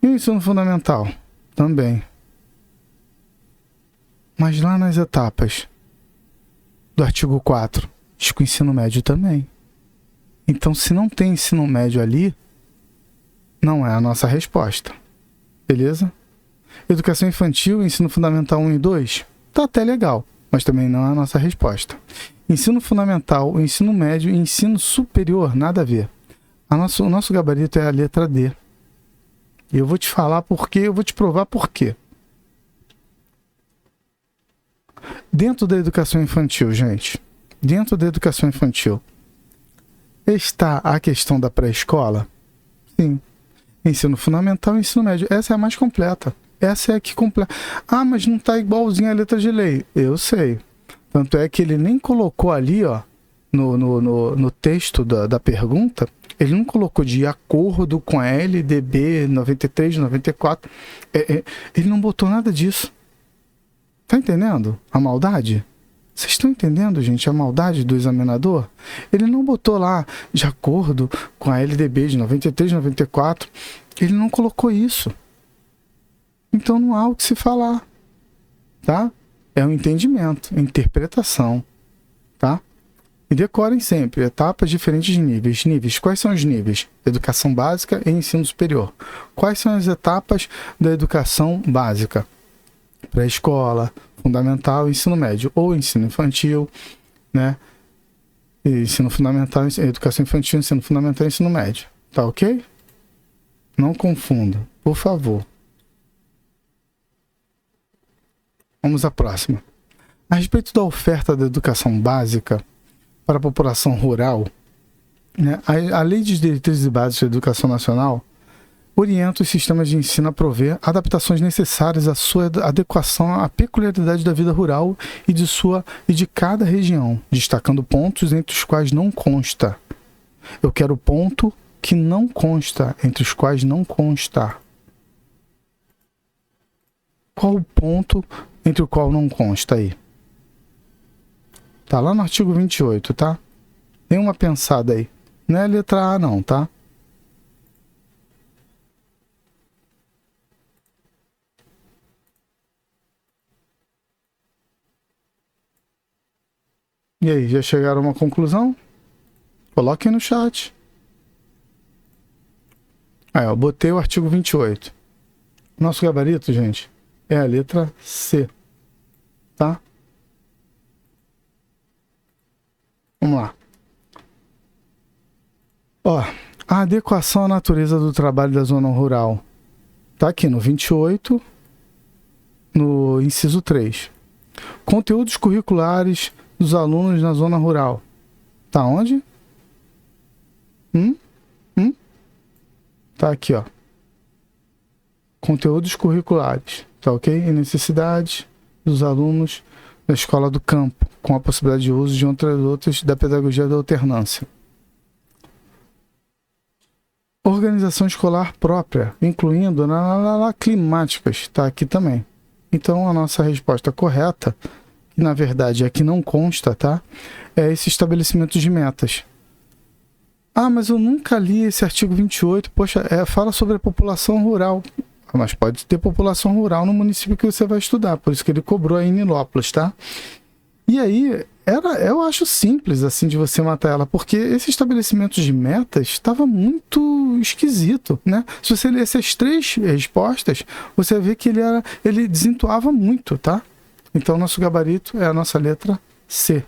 Speaker 1: E o ensino fundamental? Também. Mas lá nas etapas do artigo 4, diz que o ensino médio também. Então, se não tem ensino médio ali, não é a nossa resposta. Beleza? Educação infantil, ensino fundamental 1 e 2, tá até legal, mas também não é a nossa resposta. Ensino fundamental, ensino médio e ensino superior, nada a ver. O nosso gabarito é a letra D. E eu vou te falar por quê, eu vou te provar por quê. Dentro da educação infantil, gente, dentro da educação infantil, está a questão da pré-escola? Sim. Ensino fundamental e ensino médio. Essa é a mais completa. Essa é a que completa. Ah, mas não está igualzinho a letra de lei. Eu sei. Tanto é que ele nem colocou ali, ó, no texto da pergunta, ele não colocou de acordo com a LDB 93, 94. Ele não botou nada disso. Tá entendendo a maldade? Vocês estão entendendo, gente, a maldade do examinador? Ele não botou lá de acordo com a LDB de 93, 94. Ele não colocou isso. Então não há o que se falar. Tá? É um entendimento, interpretação. Tá? E decorem sempre etapas diferentes de níveis. Níveis. Quais são os níveis? Educação básica e ensino superior. Quais são as etapas da educação básica? Pré-escola, fundamental, ensino médio ou ensino infantil, né? ensino fundamental, educação infantil, ensino fundamental e ensino médio. Tá ok? Não confunda, por favor. Vamos à próxima. A respeito da oferta da educação básica para a população rural, né, a Lei de Diretrizes e Bases da Educação Nacional orienta os sistemas de ensino a prover adaptações necessárias à sua adequação à peculiaridade da vida rural e de cada região, destacando pontos entre os quais não consta. Eu quero ponto que não consta, entre os quais não consta. Qual o ponto entre o qual não consta aí? Tá lá no artigo 28, tá? Tem uma pensada aí. Não é a letra A não, tá? E aí, já chegaram a uma conclusão? Coloquem no chat. Aí, ó, botei o artigo 28. Nosso gabarito, gente, é a letra C. Tá? Vamos lá. Ó, a adequação à natureza do trabalho da zona rural. Tá aqui no 28, no inciso 3. Conteúdos curriculares dos alunos na zona rural. Tá onde? Tá aqui, ó. Conteúdos curriculares. Tá ok? E necessidades dos alunos da escola do campo, com a possibilidade de uso de outras da pedagogia da alternância. Organização escolar própria, incluindo climáticas, está aqui também. Então, a nossa resposta correta, que na verdade é que não consta, tá? É esse estabelecimento de metas. Ah, mas eu nunca li esse artigo 28. Poxa, fala sobre a população rural. Mas pode ter população rural no município que você vai estudar. Por isso que ele cobrou aí em Nilópolis, tá? E aí, eu acho simples assim de você matar ela, porque esse estabelecimento de metas estava muito esquisito, né? Se você ler essas 3 respostas, você vê que ele desentoava muito, tá? Então, nosso gabarito é a nossa letra C.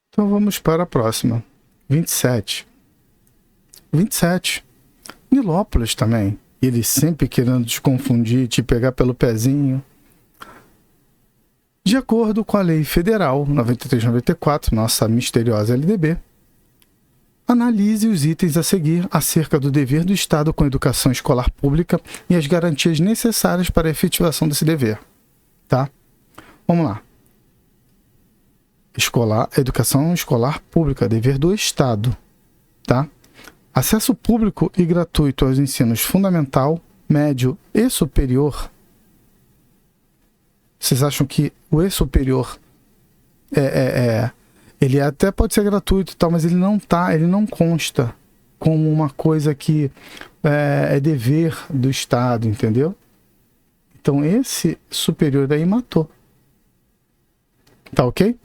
Speaker 1: Então, vamos para a próxima. 27. 27. Nilópolis também. Ele sempre querendo te confundir, te pegar pelo pezinho. De acordo com a Lei Federal 93/94, nossa misteriosa LDB, analise os itens a seguir acerca do dever do Estado com a educação escolar pública e as garantias necessárias para a efetivação desse dever. Tá? Vamos lá. Educação escolar pública, dever do Estado. Tá? Acesso público e gratuito aos ensinos fundamental, médio e superior. Vocês acham que o E superior ele até pode ser gratuito e tal, mas ele não consta como uma coisa que é dever do Estado, entendeu? Então esse superior aí matou. Tá ok?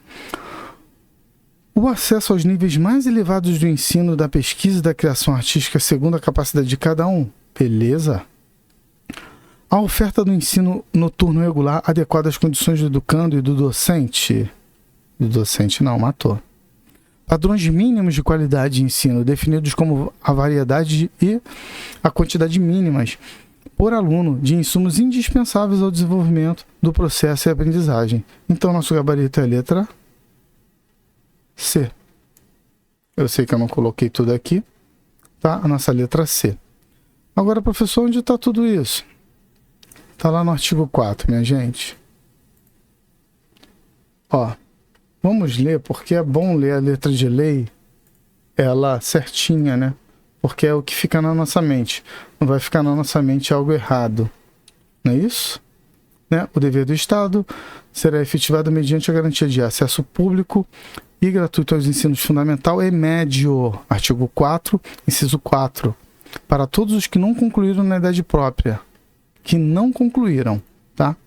Speaker 1: O acesso aos níveis mais elevados do ensino, da pesquisa e da criação artística segundo a capacidade de cada um. Beleza? A oferta do ensino noturno regular adequada às condições do educando e do docente. Do docente não, matou. Padrões mínimos de qualidade de ensino, definidos como a variedade e a quantidade mínimas por aluno de insumos indispensáveis ao desenvolvimento do processo e aprendizagem. Então, nosso gabarito é a letra C. Eu sei que eu não coloquei tudo aqui, tá? A nossa letra C. Agora, professor, onde está tudo isso? Está lá no artigo 4, minha gente. Ó, vamos ler, porque é bom ler a letra de lei, ela certinha, né? Porque é o que fica na nossa mente. Não vai ficar na nossa mente algo errado. Não é isso? Né? O dever do Estado será efetivado mediante a garantia de acesso público e gratuito aos ensinos fundamental e médio. Artigo 4, inciso 4. Para todos os que não concluíram na idade própria. Que não concluíram, tá?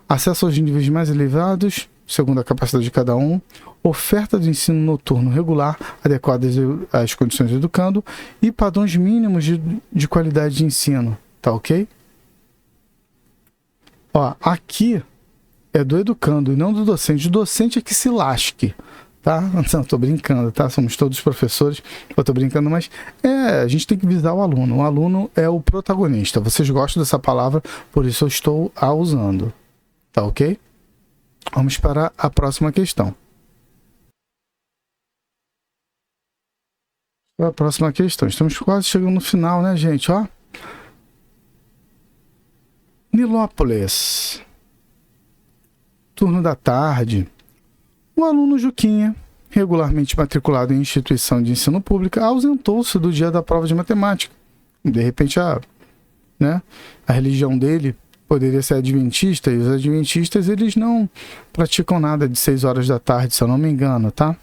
Speaker 1: Acesso aos níveis mais elevados, segundo a capacidade de cada um. Oferta de ensino noturno regular, adequadas às condições do educando. E padrões mínimos de qualidade de ensino, tá ok? Ó, aqui é do educando e não do docente. O docente é que se lasque, tá? Não, tô brincando, tá? Somos todos professores, eu tô brincando, mas a gente tem que visar o aluno. O aluno é o protagonista. Vocês gostam dessa palavra, por isso eu estou a usando. Tá ok? Vamos para a próxima questão. A próxima questão. Estamos quase chegando no final, né, gente? Ó. Nilópolis. Turno da tarde. O aluno Juquinha, regularmente matriculado em instituição de ensino pública, ausentou-se do dia da prova de matemática. De repente, a religião dele poderia ser adventista, e os adventistas, eles não praticam nada de 6 horas da tarde, se eu não me engano, tá?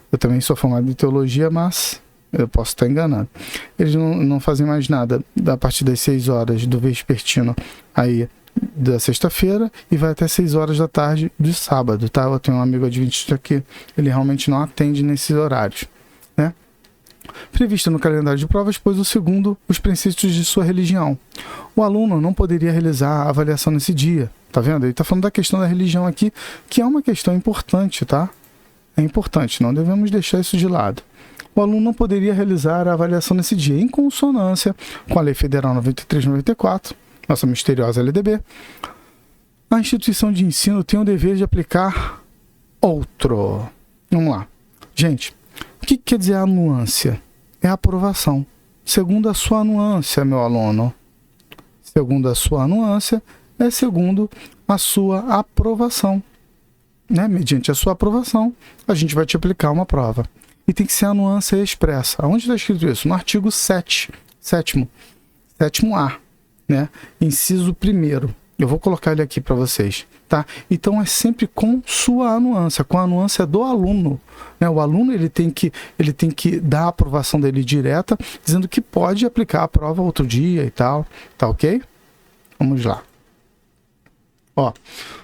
Speaker 1: Eu também sou formado em teologia, mas eu posso estar enganado. Eles não fazem mais nada a partir das 6 horas do vespertino aí da sexta-feira e vai até 6 horas da tarde de sábado, tá? Eu tenho um amigo adventista que ele realmente não atende nesses horários, né? Prevista no calendário de provas, pois o segundo, os princípios de sua religião. O aluno não poderia realizar a avaliação nesse dia, tá vendo? Ele tá falando da questão da religião aqui, que é uma questão importante, tá? É importante, não devemos deixar isso de lado. O aluno não poderia realizar a avaliação nesse dia, em consonância com a Lei Federal 93/94, nossa misteriosa LDB. A instituição de ensino tem o dever de aplicar outro. Vamos lá. Gente, o que quer dizer anuância? É a aprovação. Segundo a sua anuância, meu aluno. Segundo a sua anuância, é segundo a sua aprovação. Né? Mediante a sua aprovação, a gente vai te aplicar uma prova. E tem que ser anuância expressa. Aonde está escrito isso? No artigo 7º A. Né? Inciso 1º. Eu vou colocar ele aqui para vocês, tá? Então é sempre com sua anuância, com a anuância do aluno, né? O aluno ele tem que dar a aprovação dele direta, dizendo que pode aplicar a prova outro dia e tal, tá ok? Vamos lá. Ó,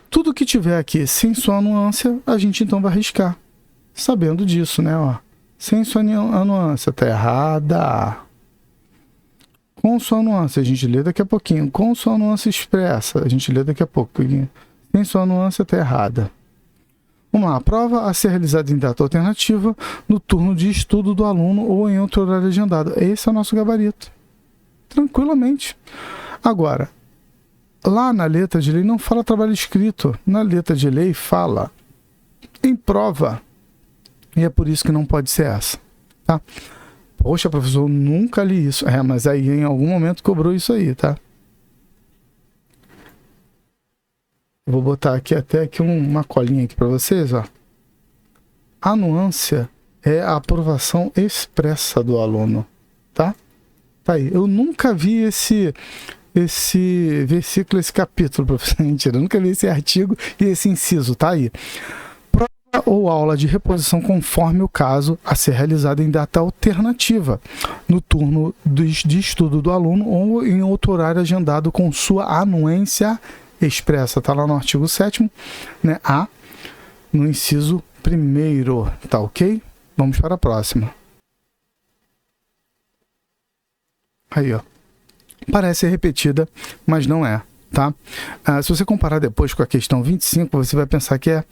Speaker 1: tudo que tiver aqui sem sua anuância, a gente então vai riscar, sabendo disso, né? Ó, sem sua anuância, tá errada. Com sua nuance, a gente lê daqui a pouquinho. Com sua nuance expressa, a gente lê daqui a pouquinho. Sem sua nuance, está errada. Vamos lá. A prova a ser realizada em data alternativa no turno de estudo do aluno ou em outro horário agendado. Esse é o nosso gabarito. Tranquilamente. Agora, lá na letra de lei não fala trabalho escrito. Na letra de lei fala em prova. E é por isso que não pode ser essa. Tá? Poxa, professor, eu nunca li isso. Mas aí em algum momento cobrou isso aí, tá? Vou botar aqui até aqui uma colinha aqui para vocês, ó. Anuância é a aprovação expressa do aluno, tá? Tá aí. Eu nunca vi esse versículo, esse capítulo, professor. Mentira, eu nunca vi esse artigo e esse inciso, tá aí. Ou aula de reposição conforme o caso a ser realizada em data alternativa, no turno de estudo do aluno ou em outro horário agendado com sua anuência expressa. Está lá no artigo 7º, né? A, no inciso 1º, tá ok? Vamos para a próxima. Aí, ó. Parece repetida, mas não é. Tá? Se você comparar depois com a questão 25, você vai pensar que é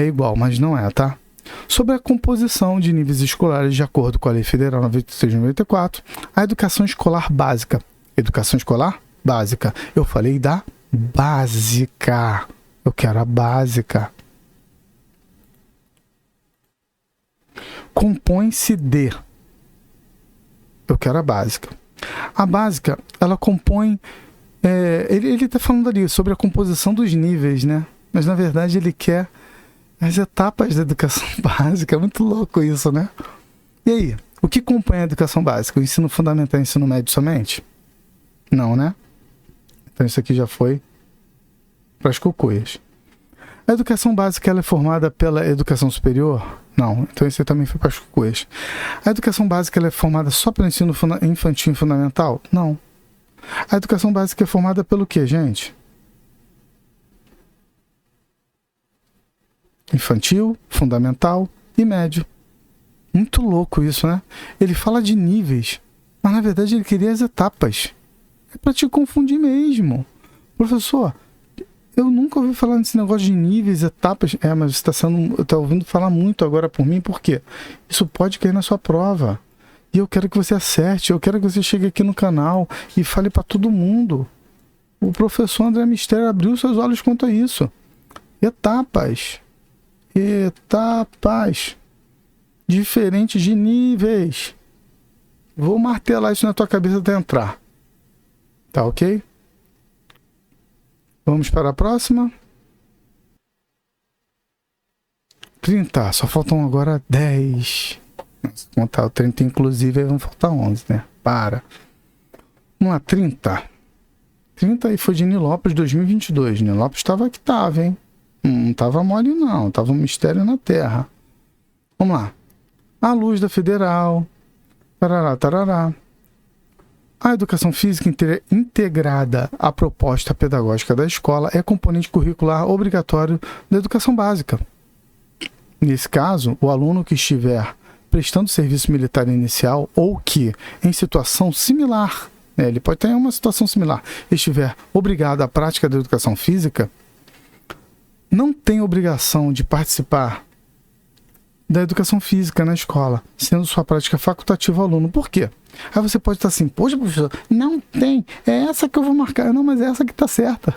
Speaker 1: igual, mas não é, tá? Sobre a composição de níveis escolares de acordo com a Lei Federal 93/94, a educação escolar básica. Educação escolar básica. Eu falei da básica. Eu quero a básica. Compõe-se de. Eu quero a básica. A básica, ela compõe... ele está falando ali sobre a composição dos níveis, né? Mas na verdade ele quer as etapas da educação básica. É muito louco isso, né? E aí, o que compõe a educação básica? O ensino fundamental e o ensino médio somente? Não, né? Então isso aqui já foi para as cucuias. A educação básica ela é formada pela educação superior? Não, então isso também foi para as cucuias. A educação básica ela é formada só pelo ensino infantil e fundamental? Não. A educação básica é formada pelo quê, gente? Infantil, fundamental e médio. Muito louco isso, né? Ele fala de níveis, mas na verdade ele queria as etapas. É para te confundir mesmo. Professor, Eu nunca ouvi falar nesse negócio de níveis, etapas. Mas você está ouvindo falar muito agora por mim, por quê? Isso pode cair na sua prova. E eu quero que você acerte, eu quero que você chegue aqui no canal e fale para todo mundo. O professor André Mistério abriu seus olhos quanto a isso. Etapas. Etapas. Diferentes de níveis. Vou martelar isso na tua cabeça até entrar. Tá ok? Vamos para a próxima. 30. Só faltam agora 10. Se contar o 30 inclusive, aí vão faltar 11, né? Para. Vamos lá, 30. 30 aí foi de Nilópolis 2022. Nilópolis estava que estava, hein? Não estava mole não. Estava um mistério na terra. Vamos lá. A luz da Federal. Tarará, tarará. A educação física integrada à proposta pedagógica da escola é componente curricular obrigatório da educação básica. Nesse caso, o aluno que estiver prestando serviço militar inicial ou que, em situação similar, ele pode ter uma situação similar, estiver obrigado à prática da educação física, não tem obrigação de participar da educação física na escola, sendo sua prática facultativa ao aluno. Por quê? Aí você pode estar assim, poxa, professor, não tem, é essa que eu vou marcar. Não, mas é essa que está certa.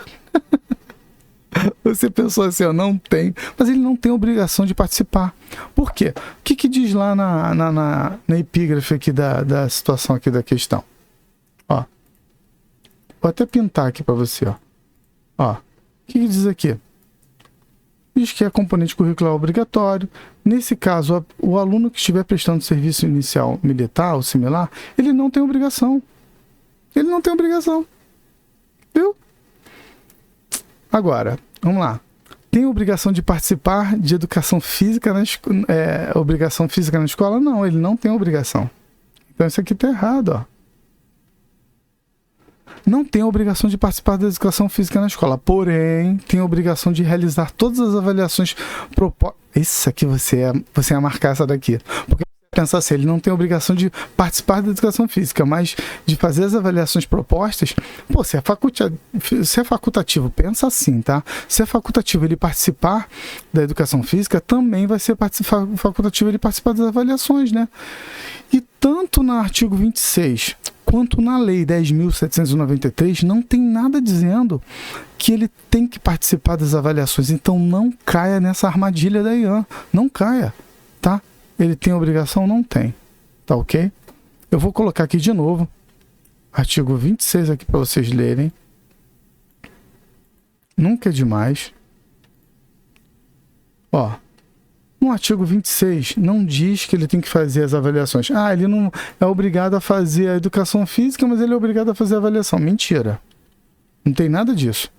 Speaker 1: Você pensou assim, ó, não tem, mas ele não tem obrigação de participar. Por quê? O que diz lá na epígrafe aqui da situação aqui da questão? Ó, vou até pintar aqui para você, ó. O que diz aqui? Diz que é componente curricular obrigatório. Nesse caso, o aluno que estiver prestando serviço inicial militar ou similar, ele não tem obrigação. Ele não tem obrigação. Viu? Agora, vamos lá. Tem obrigação de participar de educação física obrigação física na escola? Não, ele não tem obrigação. Então isso aqui está errado, ó. Não tem obrigação de participar da educação física na escola, porém tem obrigação de realizar todas as avaliações propostas. Isso aqui você ia marcar essa daqui. Porque pensar assim, ele não tem obrigação de participar da educação física, mas de fazer as avaliações propostas. Pô, se é facultativo, pensa assim, tá? Se é facultativo ele participar da educação física, também vai ser facultativo ele participar das avaliações, né? E tanto no artigo 26 quanto na lei 10.793 não tem nada dizendo que ele tem que participar das avaliações. Então não caia nessa armadilha da IAN. Não caia, tá? Ele tem obrigação? Não tem. Tá ok? Eu vou colocar aqui de novo. Artigo 26 aqui para vocês lerem. Nunca é demais. Ó. No artigo 26 não diz que ele tem que fazer as avaliações. Ele não é obrigado a fazer a educação física, mas ele é obrigado a fazer a avaliação. Mentira. Não tem nada disso.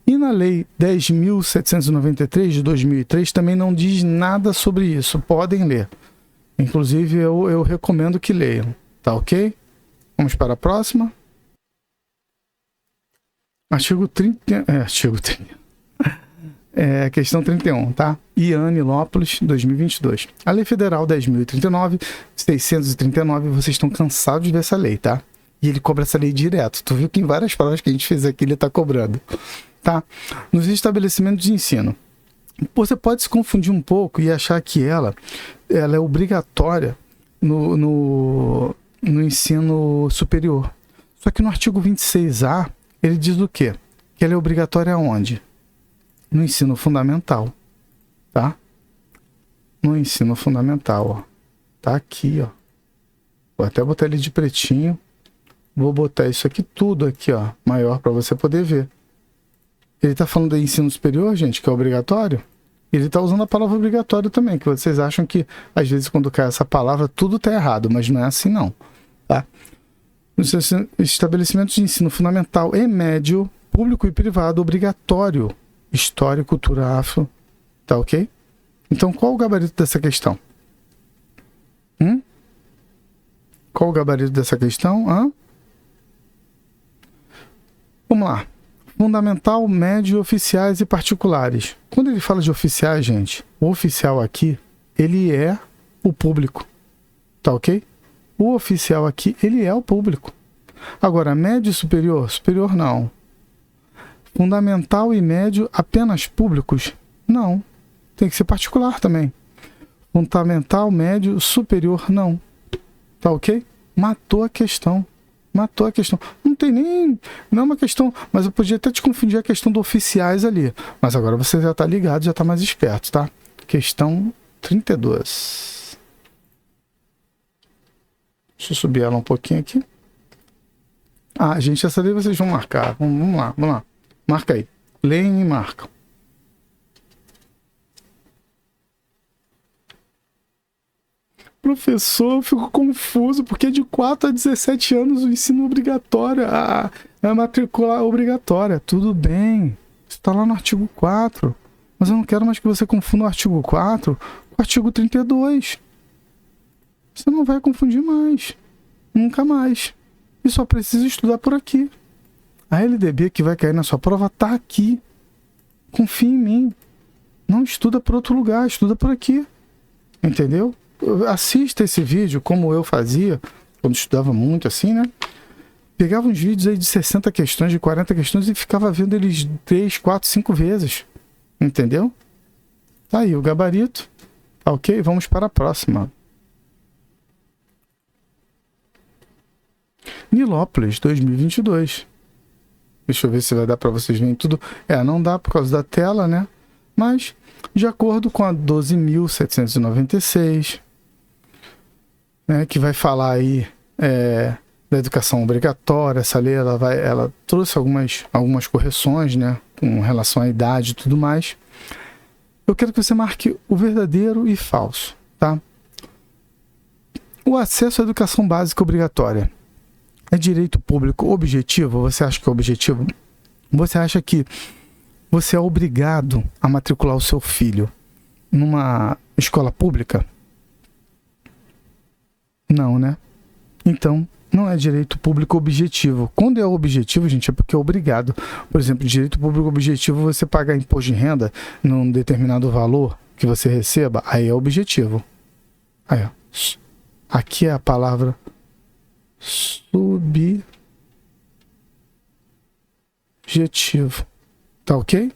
Speaker 1: E na lei 10.793 de 2003 também não diz nada sobre isso. Podem ler. Inclusive eu recomendo que leiam. Tá ok? Vamos para a próxima. Artigo 30. Artigo 30. Questão 31, tá? IAN Nilópolis, 2022. A Lei Federal 10.039, 639, vocês estão cansados de ver essa lei, tá? E ele cobra essa lei direto. Tu viu que em várias provas que a gente fez aqui ele tá cobrando, tá? Nos estabelecimentos de ensino. Você pode se confundir um pouco e achar que ela é obrigatória no ensino superior. Só que no artigo 26A, ele diz o quê? Que ela é obrigatória onde? No ensino fundamental, tá? No ensino fundamental, ó. Tá aqui, ó. Vou até botar ele de pretinho. Vou botar isso aqui tudo aqui, ó, maior para você poder ver. Ele tá falando de ensino superior, gente, que é obrigatório. Ele tá usando a palavra obrigatório também, que vocês acham que, às vezes, quando cai essa palavra, tudo tá errado, mas não é assim, não, tá? Nos estabelecimentos de ensino fundamental e médio, público e privado, obrigatório. História e cultura afro, tá ok? Então, qual o gabarito dessa questão? Qual o gabarito dessa questão? Vamos lá. Fundamental, médio, oficiais e particulares. Quando ele fala de oficiais, gente, o oficial aqui, ele é o público, tá ok? O oficial aqui, ele é o público. Agora, médio e superior? Superior não. Fundamental e médio apenas públicos? Não. Tem que ser particular também. Fundamental, médio, superior, não. Tá ok? Matou a questão. Matou a questão. Não tem nem... Não é uma questão... Mas eu podia até te confundir a questão do oficiais ali. Mas agora você já tá ligado, já tá mais esperto, tá? Questão 32. Deixa eu subir ela um pouquinho aqui. Ah, gente, essa daí vocês vão marcar. Vamos lá, vamos lá. Marca aí. Leem e marcam. Professor, eu fico confuso, porque é de 4 a 17 anos o ensino obrigatório, a matricular obrigatória. Tudo bem, está lá no artigo 4, mas eu não quero mais que você confunda o artigo 4 com o artigo 32. Você não vai confundir mais, nunca mais. E só precisa estudar por aqui. A LDB que vai cair na sua prova está aqui. Confia em mim. Não estuda por outro lugar, estuda por aqui. Entendeu? Assista esse vídeo como eu fazia quando estudava muito assim, né? Pegava uns vídeos aí de 60 questões, de 40 questões e ficava vendo eles 3, 4, 5 vezes. Entendeu? Tá aí o gabarito. Tá ok? Vamos para a próxima. Nilópolis 2022. Deixa eu ver se vai dar para vocês verem tudo. Não dá por causa da tela, né? Mas, de acordo com a 12.796, né, que vai falar aí da educação obrigatória, essa lei ela trouxe algumas correções, né, com relação à idade e tudo mais. Eu quero que você marque o verdadeiro e falso, tá? O acesso à educação básica obrigatória é direito público objetivo? Você acha que é objetivo? Você acha que você é obrigado a matricular o seu filho numa escola pública? Não, né? Então, não é direito público objetivo. Quando é objetivo, gente, é porque é obrigado. Por exemplo, direito público objetivo, você pagar imposto de renda num determinado valor que você receba, aí é objetivo. Aí, ó. Aqui é a palavra subjetivo. Tá ok?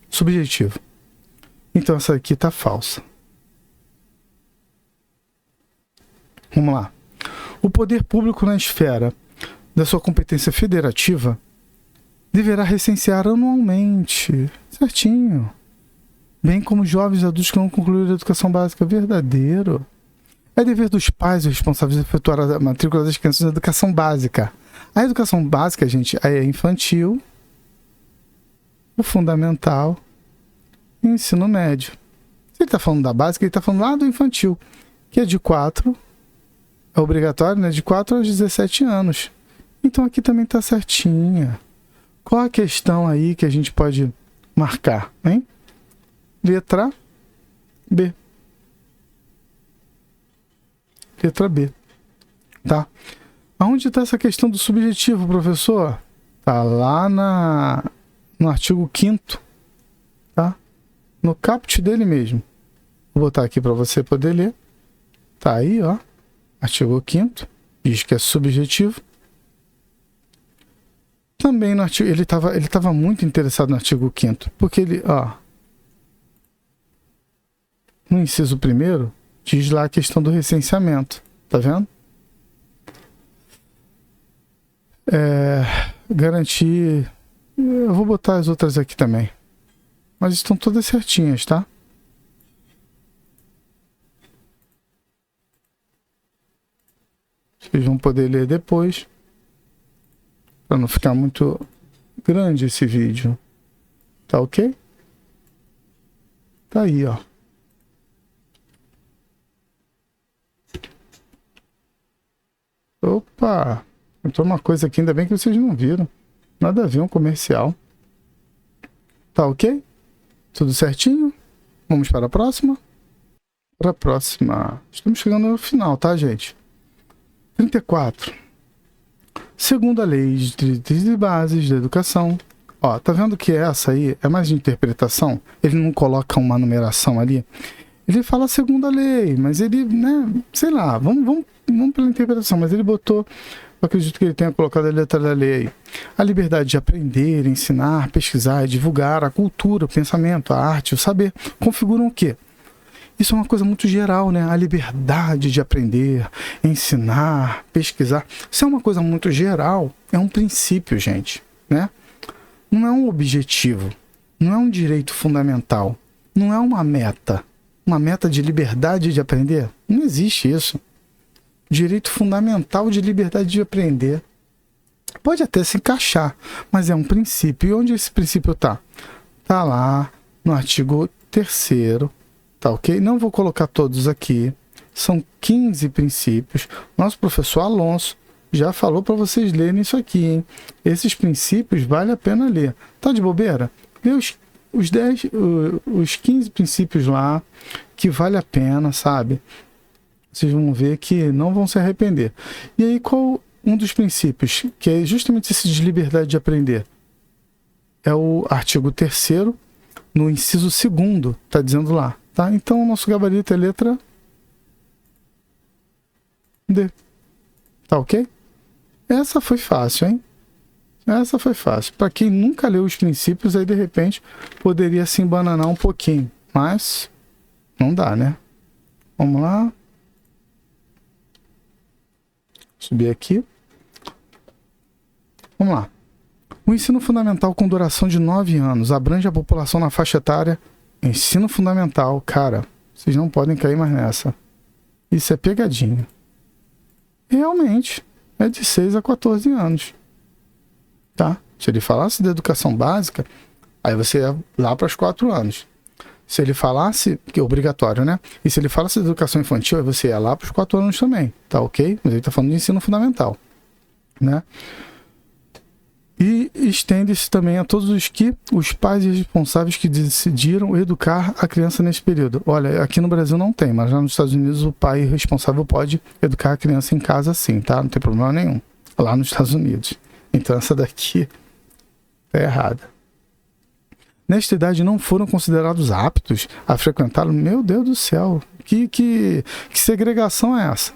Speaker 1: Subjetivo. Então essa aqui tá falsa. Vamos lá. O poder público na esfera da sua competência federativa deverá recensear anualmente, certinho, bem como jovens adultos que não concluíram a educação básica. Verdadeiro. É dever dos pais e responsáveis de efetuar a matrícula das crianças na educação básica. A educação básica, gente, é infantil, o fundamental e o ensino médio. Se ele está falando da básica, ele está falando lá do infantil, que é de 4, é obrigatório, né? De 4 aos 17 anos. Então aqui também está certinha. Qual a questão aí que a gente pode marcar, hein? Letra B. Letra B. Tá? Aonde está essa questão do subjetivo, professor? Tá lá no artigo 5º, tá? No caput dele mesmo. Vou botar aqui para você poder ler. Tá aí, ó. Artigo 5º, diz que é subjetivo. Também no artigo, ele tava muito interessado no artigo 5º, porque ele, ó, no inciso 1º, diz lá a questão do recenseamento, tá vendo? Garantir, eu vou botar as outras aqui também, mas estão todas certinhas, tá? Vocês vão poder ler depois, para não ficar muito grande esse vídeo. Tá ok? Tá aí, ó. Opa! Entrou uma coisa aqui, ainda bem que vocês não viram. Nada a ver, um comercial. Tá ok? Tudo certinho? Vamos para a próxima? Para a próxima. Estamos chegando no final, tá, gente? 34. Segundo a Lei de Diretrizes e Bases da Educação. Ó, tá vendo que essa aí é mais de interpretação? Ele não coloca uma numeração ali. Ele fala segundo a lei, mas ele, né, sei lá, vamos pela interpretação, mas ele botou Eu acredito que ele tenha colocado a letra da lei aí. A liberdade de aprender, ensinar, pesquisar e divulgar a cultura, o pensamento, a arte, o saber, configuram o quê? Isso é uma coisa muito geral, né? A liberdade de aprender, ensinar, pesquisar. Isso é uma coisa muito geral. É um princípio, gente, né? Não é um objetivo. Não é um direito fundamental. Não é uma meta. Uma meta de liberdade de aprender. Não existe isso. Direito fundamental de liberdade de aprender. Pode até se encaixar, mas é um princípio. E onde esse princípio está? Está lá no artigo 3º. Tá ok? Não vou colocar todos aqui. São 15 princípios. Nosso professor Alonso já falou para vocês lerem isso aqui, hein? Esses princípios vale a pena ler. Tá de bobeira? Lê os 15 princípios lá, que vale a pena, sabe? Vocês vão ver que não vão se arrepender. E aí, qual um dos princípios? Que é justamente esse de liberdade de aprender. É o artigo 3º, no inciso 2º, tá dizendo lá. Tá? Então, o nosso gabarito é letra D. Tá ok? Essa foi fácil, hein? Essa foi fácil. Para quem nunca leu os princípios, aí de repente poderia se embananar um pouquinho. Mas não dá, né? Vamos lá. Subir aqui. Vamos lá. O ensino fundamental com duração de 9 anos abrange a população na faixa etária. Ensino fundamental, cara, vocês não podem cair mais nessa. Isso é pegadinha. Realmente, é de 6 a 14 anos. Tá? Se ele falasse de educação básica, aí você ia lá para os 4 anos. Se ele falasse, que é obrigatório, né? E se ele falasse de educação infantil, aí você ia lá para os 4 anos também. Tá ok? Mas ele está falando de ensino fundamental. Né? E estende-se também a todos os pais responsáveis que decidiram educar a criança nesse período. Olha, aqui no Brasil não tem, mas lá nos Estados Unidos o pai responsável pode educar a criança em casa sim, tá? Não tem problema nenhum. Lá nos Estados Unidos. Então essa daqui é errada. Nesta idade não foram considerados aptos a frequentá-lo. Meu Deus do céu, que segregação é essa?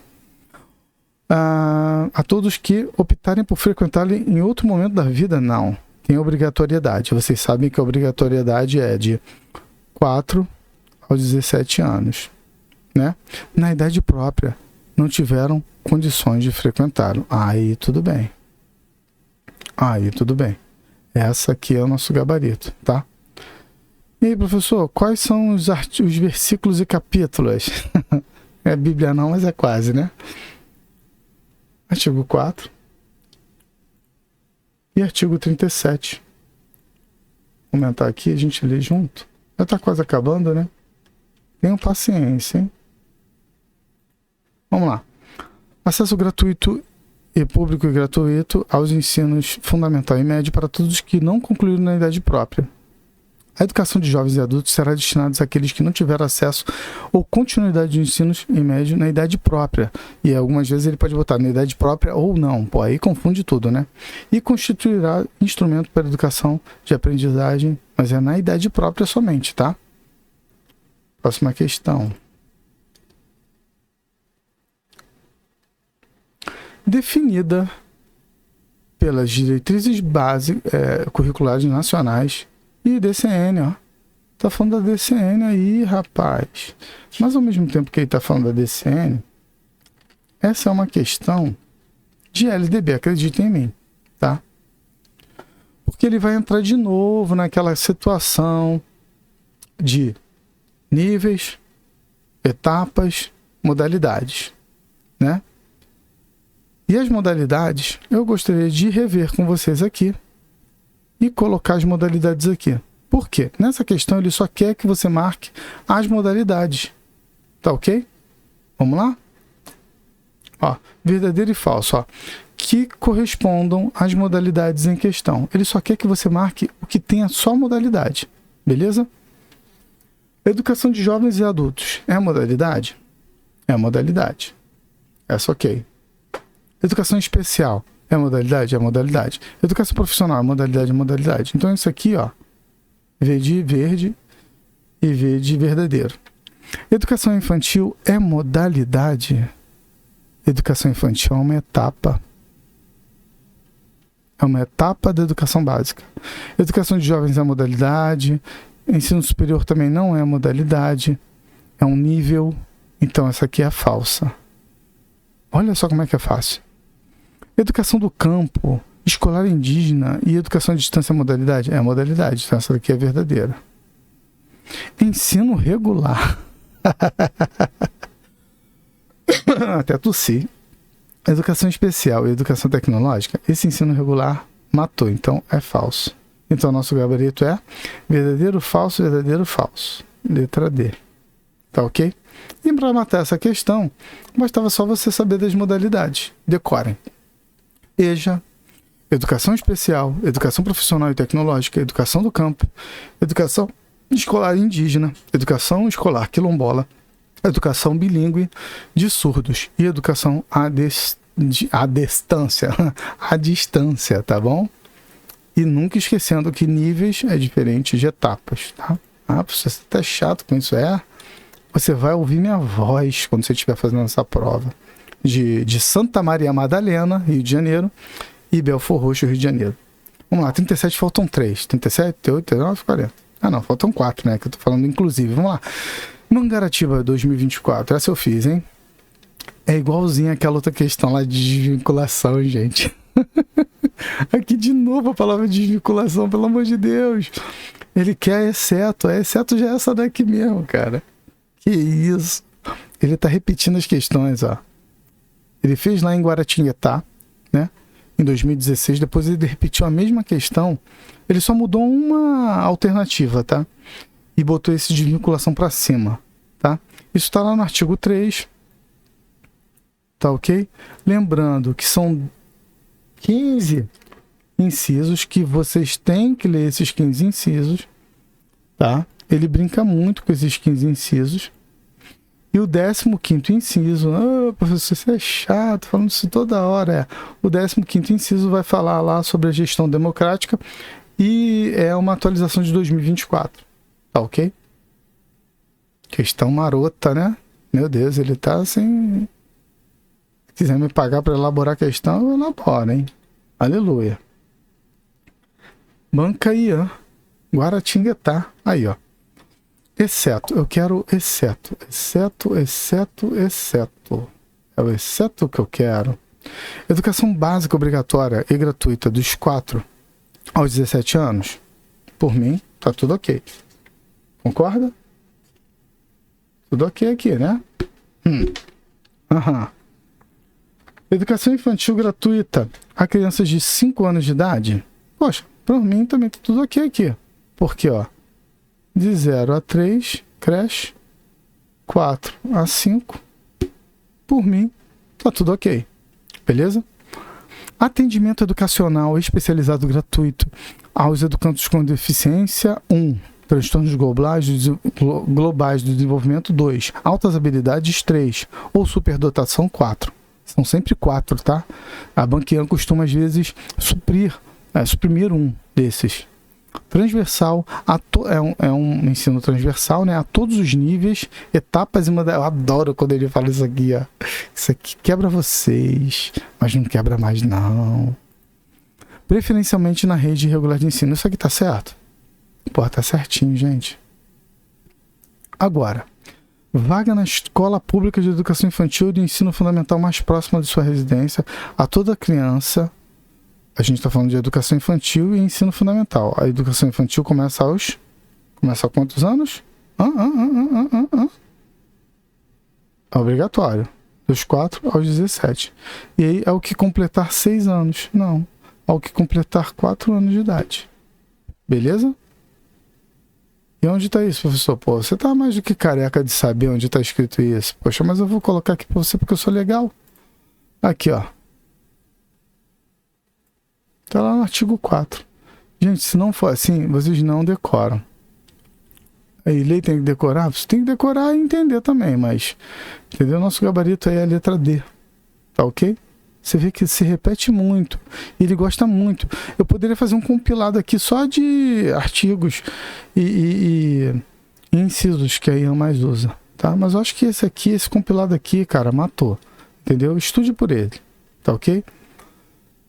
Speaker 1: A todos que optarem por frequentá-lo em outro momento da vida, não. Tem obrigatoriedade. Vocês sabem que a obrigatoriedade é de 4 aos 17 anos. Né? Na idade própria, não tiveram condições de frequentá-lo. Aí tudo bem. Aí tudo bem. Essa aqui é o nosso gabarito, tá? E aí, professor, quais são os versículos e capítulos? É Bíblia não, mas é quase, né? Artigo 4 e artigo 37. Vou aumentar aqui, a gente lê junto. Já está quase acabando, né? Tenham paciência, hein? Vamos lá. Acesso gratuito e público e gratuito aos ensinos fundamental e médio para todos que não concluíram na idade própria. A educação de jovens e adultos será destinada àqueles que não tiveram acesso ou continuidade de ensinos em médio na idade própria. E algumas vezes ele pode botar na idade própria ou não. Pô, aí confunde tudo, né? E constituirá instrumento para a educação de aprendizagem, mas é na idade própria somente, tá? Próxima questão. Definida pelas diretrizes curriculares nacionais e DCN, ó. Tá falando da DCN aí, rapaz. Mas ao mesmo tempo que ele tá falando da DCN, essa é uma questão de LDB, acredita em mim, tá? Porque ele vai entrar de novo naquela situação de níveis, etapas, modalidades, né? E as modalidades, eu gostaria de rever com vocês aqui e colocar as modalidades aqui. Por quê? Nessa questão ele só quer que você marque as modalidades. Tá ok? Vamos lá? Ó, verdadeiro e falso, ó, que correspondam às modalidades em questão. Ele só quer que você marque o que tenha só modalidade. Beleza? Educação de jovens e adultos. É a modalidade? É a modalidade. Essa ok. Educação especial. É a modalidade? É a modalidade. Educação profissional. É modalidade? É modalidade. Então isso aqui, ó. V de verde e V de verdadeiro. Educação infantil é modalidade. Educação infantil é uma etapa. É uma etapa da educação básica. Educação de jovens é modalidade. Ensino superior também não é modalidade. É um nível. Então essa aqui é falsa. Olha só como é que é fácil. Educação do campo, escolar indígena e educação à distância é modalidade? É modalidade. Então essa daqui é verdadeira. Ensino regular. Até tossi. Educação especial e educação tecnológica, esse ensino regular matou, então é falso. Então nosso gabarito é verdadeiro, falso, verdadeiro, falso. Letra D. Tá ok? E para matar essa questão, bastava só você saber das modalidades. Decorem. EJA, educação especial, educação profissional e tecnológica, educação do campo, educação escolar indígena, educação escolar quilombola, educação bilíngue de surdos e educação à distância, tá bom? E nunca esquecendo que níveis é diferente de etapas, tá? Se você tá chato com isso, você vai ouvir minha voz quando você estiver fazendo essa prova de Santa Maria Madalena, Rio de Janeiro, e Belfort Roxo, Rio de Janeiro. Vamos lá, 37 faltam 3, 37, 38, 39, 40. Ah não, faltam 4, né, que eu tô falando inclusive. Vamos lá. Mangaratiba 2024, essa eu fiz, hein? É igualzinho aquela outra questão lá de desvinculação, gente. Aqui de novo a palavra desvinculação, pelo amor de Deus. Ele quer exceto, exceto já é essa daqui mesmo, cara. Que isso. Ele tá repetindo as questões, ó. Ele fez lá em Guaratinguetá, né? Em 2016, depois ele repetiu a mesma questão. Ele só mudou uma alternativa, tá? E botou esse de vinculação para cima, tá? Isso está lá no artigo 3, tá ok? Lembrando que são 15 incisos que vocês têm que ler esses 15 incisos, tá? Ele brinca muito com esses 15 incisos. E o 15º inciso, professor, você é chato, falando isso toda hora. O 15º inciso vai falar lá sobre a gestão democrática e é uma atualização de 2024. Tá ok? Questão marota, né? Meu Deus, ele tá assim... Se quiser me pagar para elaborar a questão, eu elaboro, hein? Aleluia. Banca Ian. Guaratinguetá. Aí, ó. Exceto. Eu quero exceto. Exceto. É o exceto que eu quero. Educação básica obrigatória e gratuita dos 4 aos 17 anos. Por mim, tá tudo ok. Concorda? Tudo ok aqui, né? Educação infantil gratuita a crianças de 5 anos de idade. Poxa, pra mim também tá tudo ok aqui. Porque, ó, de 0 a 3, creche, 4 a 5, por mim, tá tudo ok. Beleza? Atendimento educacional especializado gratuito aos educandos com deficiência. 1. Transtornos globais do desenvolvimento. 2. Altas habilidades. 3. Ou superdotação. 4. São sempre 4, tá? A Banquian costuma, às vezes, suprimir um desses. Transversal. É um ensino transversal, né? A todos os níveis, etapas e modalidades. Eu adoro quando ele fala isso aqui, ó. Isso aqui quebra vocês, mas não quebra mais, não. Preferencialmente na rede regular de ensino. Isso aqui tá certo? Pô, tá certinho, gente. Agora, vaga na escola pública de educação infantil e de ensino fundamental mais próxima de sua residência a toda criança. A gente está falando de educação infantil e ensino fundamental. A educação infantil começa a quantos anos? É obrigatório. Dos 4 aos 17. E aí, ao que completar 6 anos. Não. Ao que completar 4 anos de idade. Beleza? E onde está isso, professor? Pô, você tá mais do que careca de saber onde está escrito isso. Poxa, mas eu vou colocar aqui para você porque eu sou legal. Aqui, ó. Tá lá no artigo 4. Gente, se não for assim, vocês não decoram. Aí, lei tem que decorar? Você tem que decorar e entender também, mas... Entendeu? Nosso gabarito aí é a letra D. Tá ok? Você vê que se repete muito. Ele gosta muito. Eu poderia fazer um compilado aqui só de artigos e incisos que a Ian mais usa, tá? Mas eu acho que esse compilado aqui, cara, matou. Entendeu? Estude por ele. Tá ok?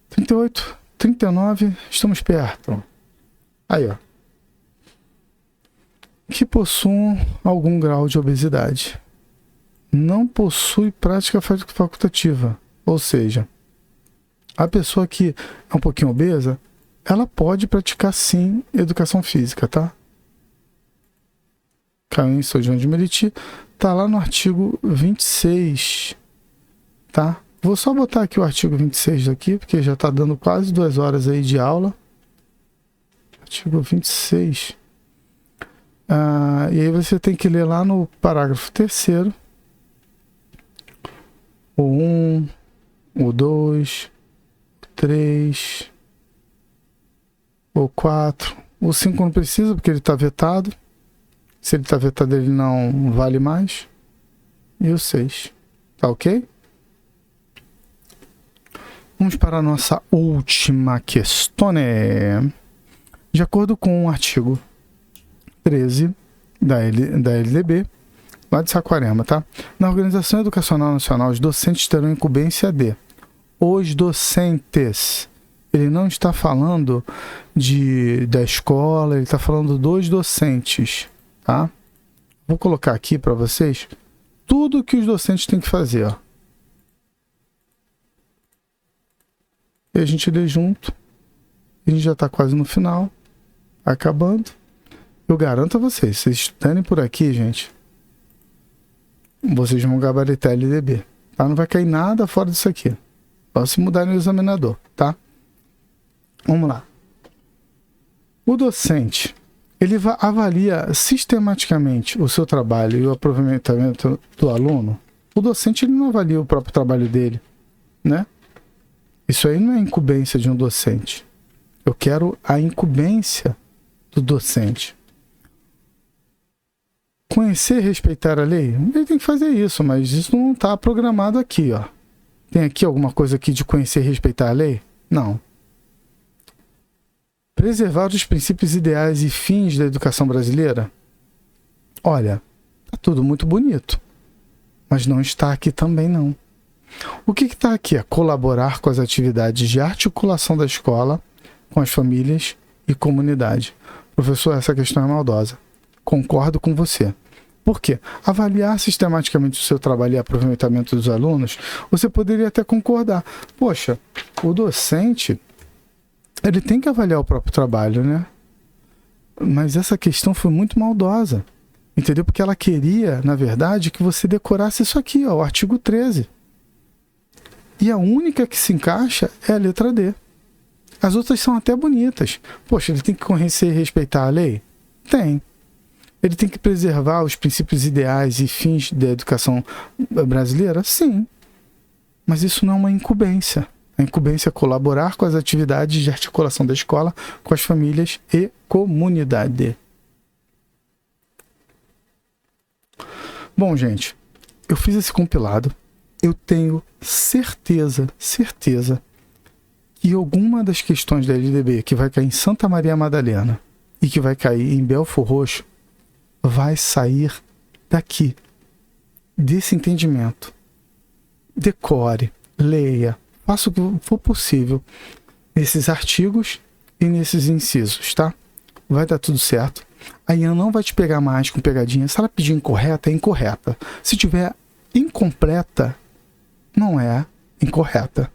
Speaker 1: 38. 39, estamos perto. Aí, ó. Que possuam algum grau de obesidade. Não possui prática facultativa. Ou seja, a pessoa que é um pouquinho obesa, ela pode praticar sim educação física, tá? Caiu em São João de Meriti, tá lá no artigo 26, tá? Vou só botar aqui o artigo 26 aqui, porque já tá dando quase 2 horas aí de aula. Artigo 26. E aí você tem que ler lá no parágrafo 3º, o 1, o 2, o 3, o 4, o 5 não precisa porque ele está vetado. Se ele está vetado, ele não vale mais. E o 6, tá ok? Vamos para a nossa última questão. De acordo com o artigo 13 da LDB, lá de Saquarema, tá? Na Organização Educacional Nacional, os docentes terão incumbência de... Os docentes. Ele não está falando da escola, ele está falando dos docentes, tá? Vou colocar aqui para vocês tudo que os docentes têm que fazer, ó. E a gente lê junto. A gente já está quase no final, acabando. Eu garanto a vocês, se estudarem por aqui, gente, vocês vão gabaritar LDB, tá? Não vai cair nada fora disso aqui. Só se mudarem o examinador, tá? Vamos lá. O docente, ele avalia sistematicamente o seu trabalho e o aproveitamento do aluno. O docente, ele não avalia o próprio trabalho dele, né? Isso aí não é incumbência de um docente. Eu quero a incumbência do docente. Conhecer e respeitar a lei? Ele tem que fazer isso, mas isso não está programado aqui, ó. Tem aqui alguma coisa aqui de conhecer e respeitar a lei? Não. Preservar os princípios ideais e fins da educação brasileira? Olha, tá tudo muito bonito, mas não está aqui também não. O que está aqui? É colaborar com as atividades de articulação da escola com as famílias e comunidade. Professor, essa questão é maldosa. Concordo com você. Por quê? Avaliar sistematicamente o seu trabalho e aproveitamento dos alunos, você poderia até concordar. Poxa, o docente, ele tem que avaliar o próprio trabalho, né? Mas essa questão foi muito maldosa. Entendeu? Porque ela queria, na verdade, que você decorasse isso aqui, ó, o artigo 13. E a única que se encaixa é a letra D. As outras são até bonitas. Poxa, ele tem que conhecer e respeitar a lei? Tem. Ele tem que preservar os princípios ideais e fins da educação brasileira? Sim. Mas isso não é uma incumbência. A incumbência é colaborar com as atividades de articulação da escola com as famílias e comunidade. Bom, gente, eu fiz esse compilado. Eu tenho certeza que alguma das questões da LDB que vai cair em Santa Maria Madalena e que vai cair em Belfor Roxo vai sair daqui, desse entendimento. Decore, leia, faça o que for possível nesses artigos e nesses incisos, tá? Vai dar tudo certo. A Ian não vai te pegar mais com pegadinha. Se ela pedir incorreta, é incorreta. Se tiver incompleta, não é incorreta.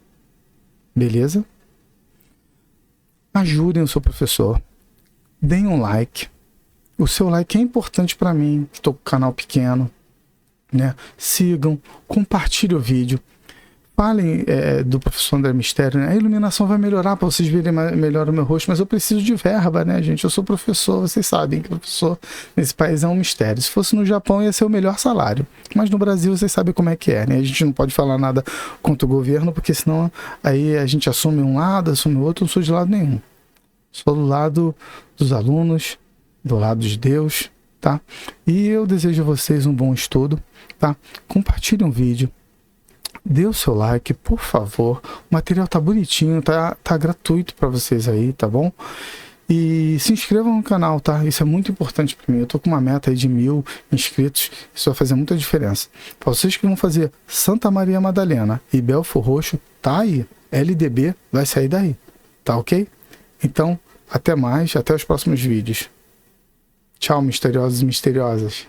Speaker 1: Beleza? Ajudem o seu professor. Deem um like. O seu like é importante para mim, que estou com o canal pequeno, né? Sigam, compartilhem o vídeo. Falem do professor André Mistério, né? A iluminação vai melhorar para vocês verem melhor o meu rosto, mas eu preciso de verba, né, gente? Eu sou professor, vocês sabem que professor nesse país é um mistério. Se fosse no Japão ia ser o melhor salário, mas no Brasil vocês sabem como é que é, né? A gente não pode falar nada contra o governo, porque senão aí a gente assume um lado, assume o outro. Eu não sou de lado nenhum. Sou do lado dos alunos, do lado de Deus, tá? E eu desejo a vocês um bom estudo, tá? Compartilhem o vídeo. Dê o seu like, por favor. O material tá bonitinho, tá gratuito para vocês aí, tá bom? E se inscrevam no canal, tá? Isso é muito importante para mim. Eu tô com uma meta aí de 1000 inscritos. Isso vai fazer muita diferença. Para vocês que vão fazer Santa Maria Madalena e Belfor Roxo, tá aí. LDB vai sair daí. Tá ok? Então, até mais, até os próximos vídeos. Tchau, misteriosos e misteriosas.